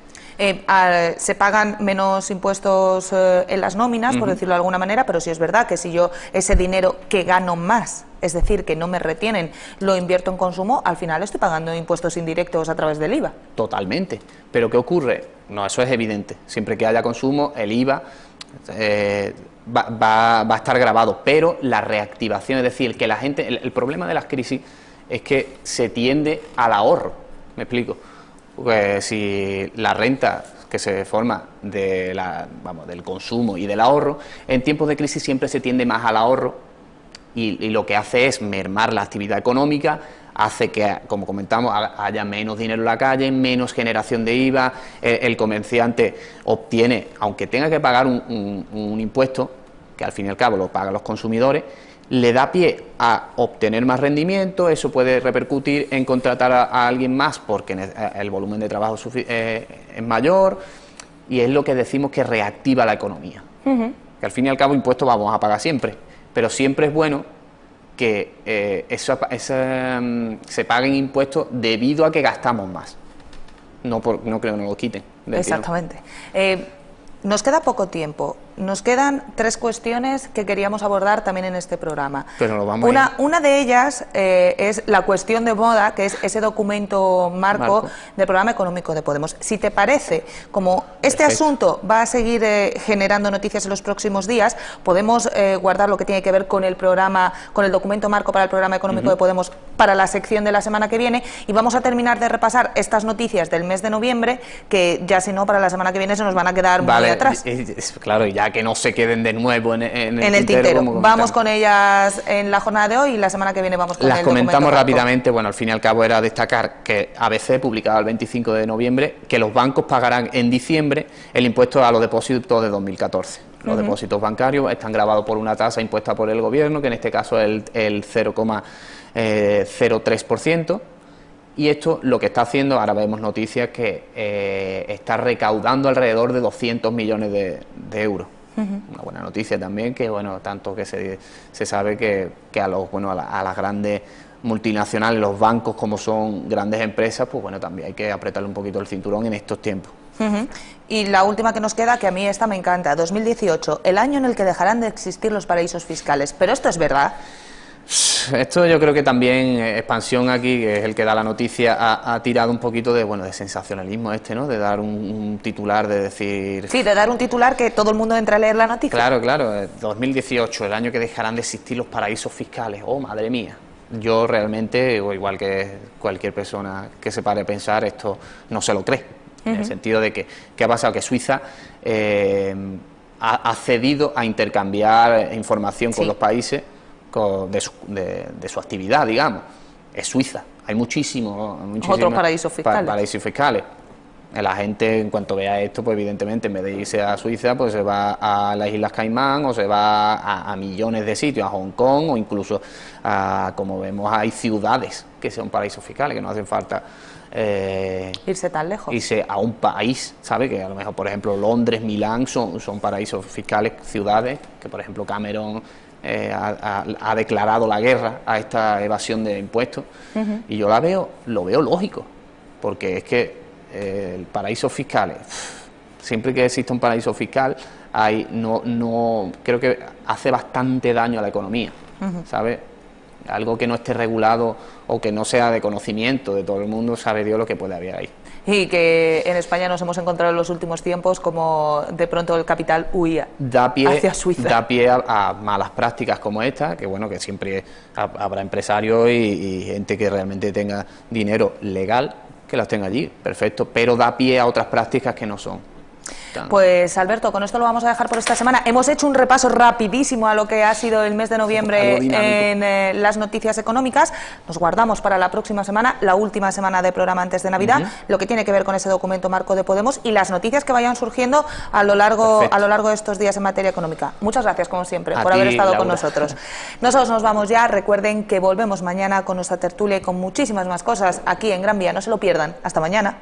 se pagan menos impuestos en las nóminas, por decirlo de alguna manera, pero sí es verdad que si yo ese dinero que gano más, es decir, que no me retienen, lo invierto en consumo, al final estoy pagando impuestos indirectos a través del IVA. Totalmente. ¿Pero qué ocurre? No, eso es evidente. Siempre que haya consumo, el IVA va a estar grabado, pero la reactivación, es decir, que la gente... El problema de las crisis es que se tiende al ahorro, ¿me explico? Porque si la renta que se forma del consumo y del ahorro, en tiempos de crisis siempre se tiende más al ahorro, y lo que hace es mermar la actividad económica, hace que, como comentamos, haya menos dinero en la calle, menos generación de IVA, el comerciante obtiene, aunque tenga que pagar un impuesto, que al fin y al cabo lo pagan los consumidores, le da pie a obtener más rendimiento. Eso puede repercutir en contratar a alguien más porque el volumen de trabajo es mayor, y es lo que decimos que reactiva la economía. Que al fin y al cabo impuestos vamos a pagar siempre, pero siempre es bueno que se paguen impuestos debido a que gastamos más, no creo que nos lo quiten. Exactamente. Nos queda poco tiempo. nos quedan 3 cuestiones que queríamos abordar también en este programa. Pero lo vamos Una de ellas es la cuestión de moda, que es ese documento marco del programa económico de Podemos. Si te parece, como este asunto va a seguir generando noticias en los próximos días, podemos guardar lo que tiene que ver con el programa, con el documento marco para el programa económico de Podemos para la sección de la semana que viene, y vamos a terminar de repasar estas noticias del mes de noviembre, que ya si no, para la semana que viene se nos van a quedar muy atrás. Claro, ya que no se queden de nuevo en el tintero. Vamos con ellas en la jornada de hoy y la semana que viene vamos con el documento. Las comentamos rápidamente. Bueno, al fin y al cabo era destacar que ABC publicaba el 25 de noviembre que los bancos pagarán en diciembre el impuesto a los depósitos de 2014. Los depósitos bancarios están grabados por una tasa impuesta por el gobierno, que en este caso es el 0,03%. Y esto lo que está haciendo, ahora vemos noticias que está recaudando alrededor de 200 millones de euros. Una buena noticia también, que bueno, tanto que se sabe que a las grandes multinacionales, los bancos, como son grandes empresas, pues bueno, también hay que apretarle un poquito el cinturón en estos tiempos. Y la última que nos queda, que a mí esta me encanta, 2018, el año en el que dejarán de existir los paraísos fiscales. ¿Pero esto es verdad? Esto yo creo que también Expansión aquí, que es el que da la noticia, ha tirado un poquito de sensacionalismo ¿no? De dar un titular, de decir... Sí, de dar un titular que todo el mundo entre a leer la noticia. Claro, 2018, el año que dejarán de existir los paraísos fiscales. ¡Oh, madre mía! Yo realmente, o igual que cualquier persona que se pare a pensar, esto no se lo cree. En el sentido de que, ¿qué ha pasado? Que Suiza ha cedido a intercambiar información con los países de su actividad, digamos. Es Suiza. Hay muchísimos otros paraísos fiscales. Paraísos fiscales. La gente, en cuanto vea esto, pues evidentemente, en vez de irse a Suiza, pues se va a las Islas Caimán, o se va a millones de sitios, a Hong Kong, o incluso, como vemos, hay ciudades que son paraísos fiscales, que no hacen falta irse tan lejos. Irse a un país, ¿sabe? Que a lo mejor, por ejemplo, Londres, Milán son paraísos fiscales, ciudades que, por ejemplo, Cameron ha declarado la guerra a esta evasión de impuestos. Y yo lo veo lógico, porque es que el paraíso fiscal, siempre que existe un paraíso fiscal, creo que hace bastante daño a la economía, ¿sabes? Algo que no esté regulado o que no sea de conocimiento de todo el mundo, sabe Dios lo que puede haber ahí. Y que en España nos hemos encontrado en los últimos tiempos como de pronto el capital huía hacia Suiza. Da pie a malas prácticas como esta, que bueno, que siempre habrá empresarios y gente que realmente tenga dinero legal, que las tenga allí, perfecto, pero da pie a otras prácticas que no son. Pues Alberto, con esto lo vamos a dejar por esta semana. Hemos hecho un repaso rapidísimo a lo que ha sido el mes de noviembre en las noticias económicas. Nos guardamos para la próxima semana, la última semana de programa antes de Navidad, lo que tiene que ver con ese documento marco de Podemos y las noticias que vayan surgiendo a lo largo de estos días en materia económica. Muchas gracias, como siempre, por haber estado con nosotros. Nosotros nos vamos ya. Recuerden que volvemos mañana con nuestra tertulia y con muchísimas más cosas aquí en Gran Vía. No se lo pierdan. Hasta mañana.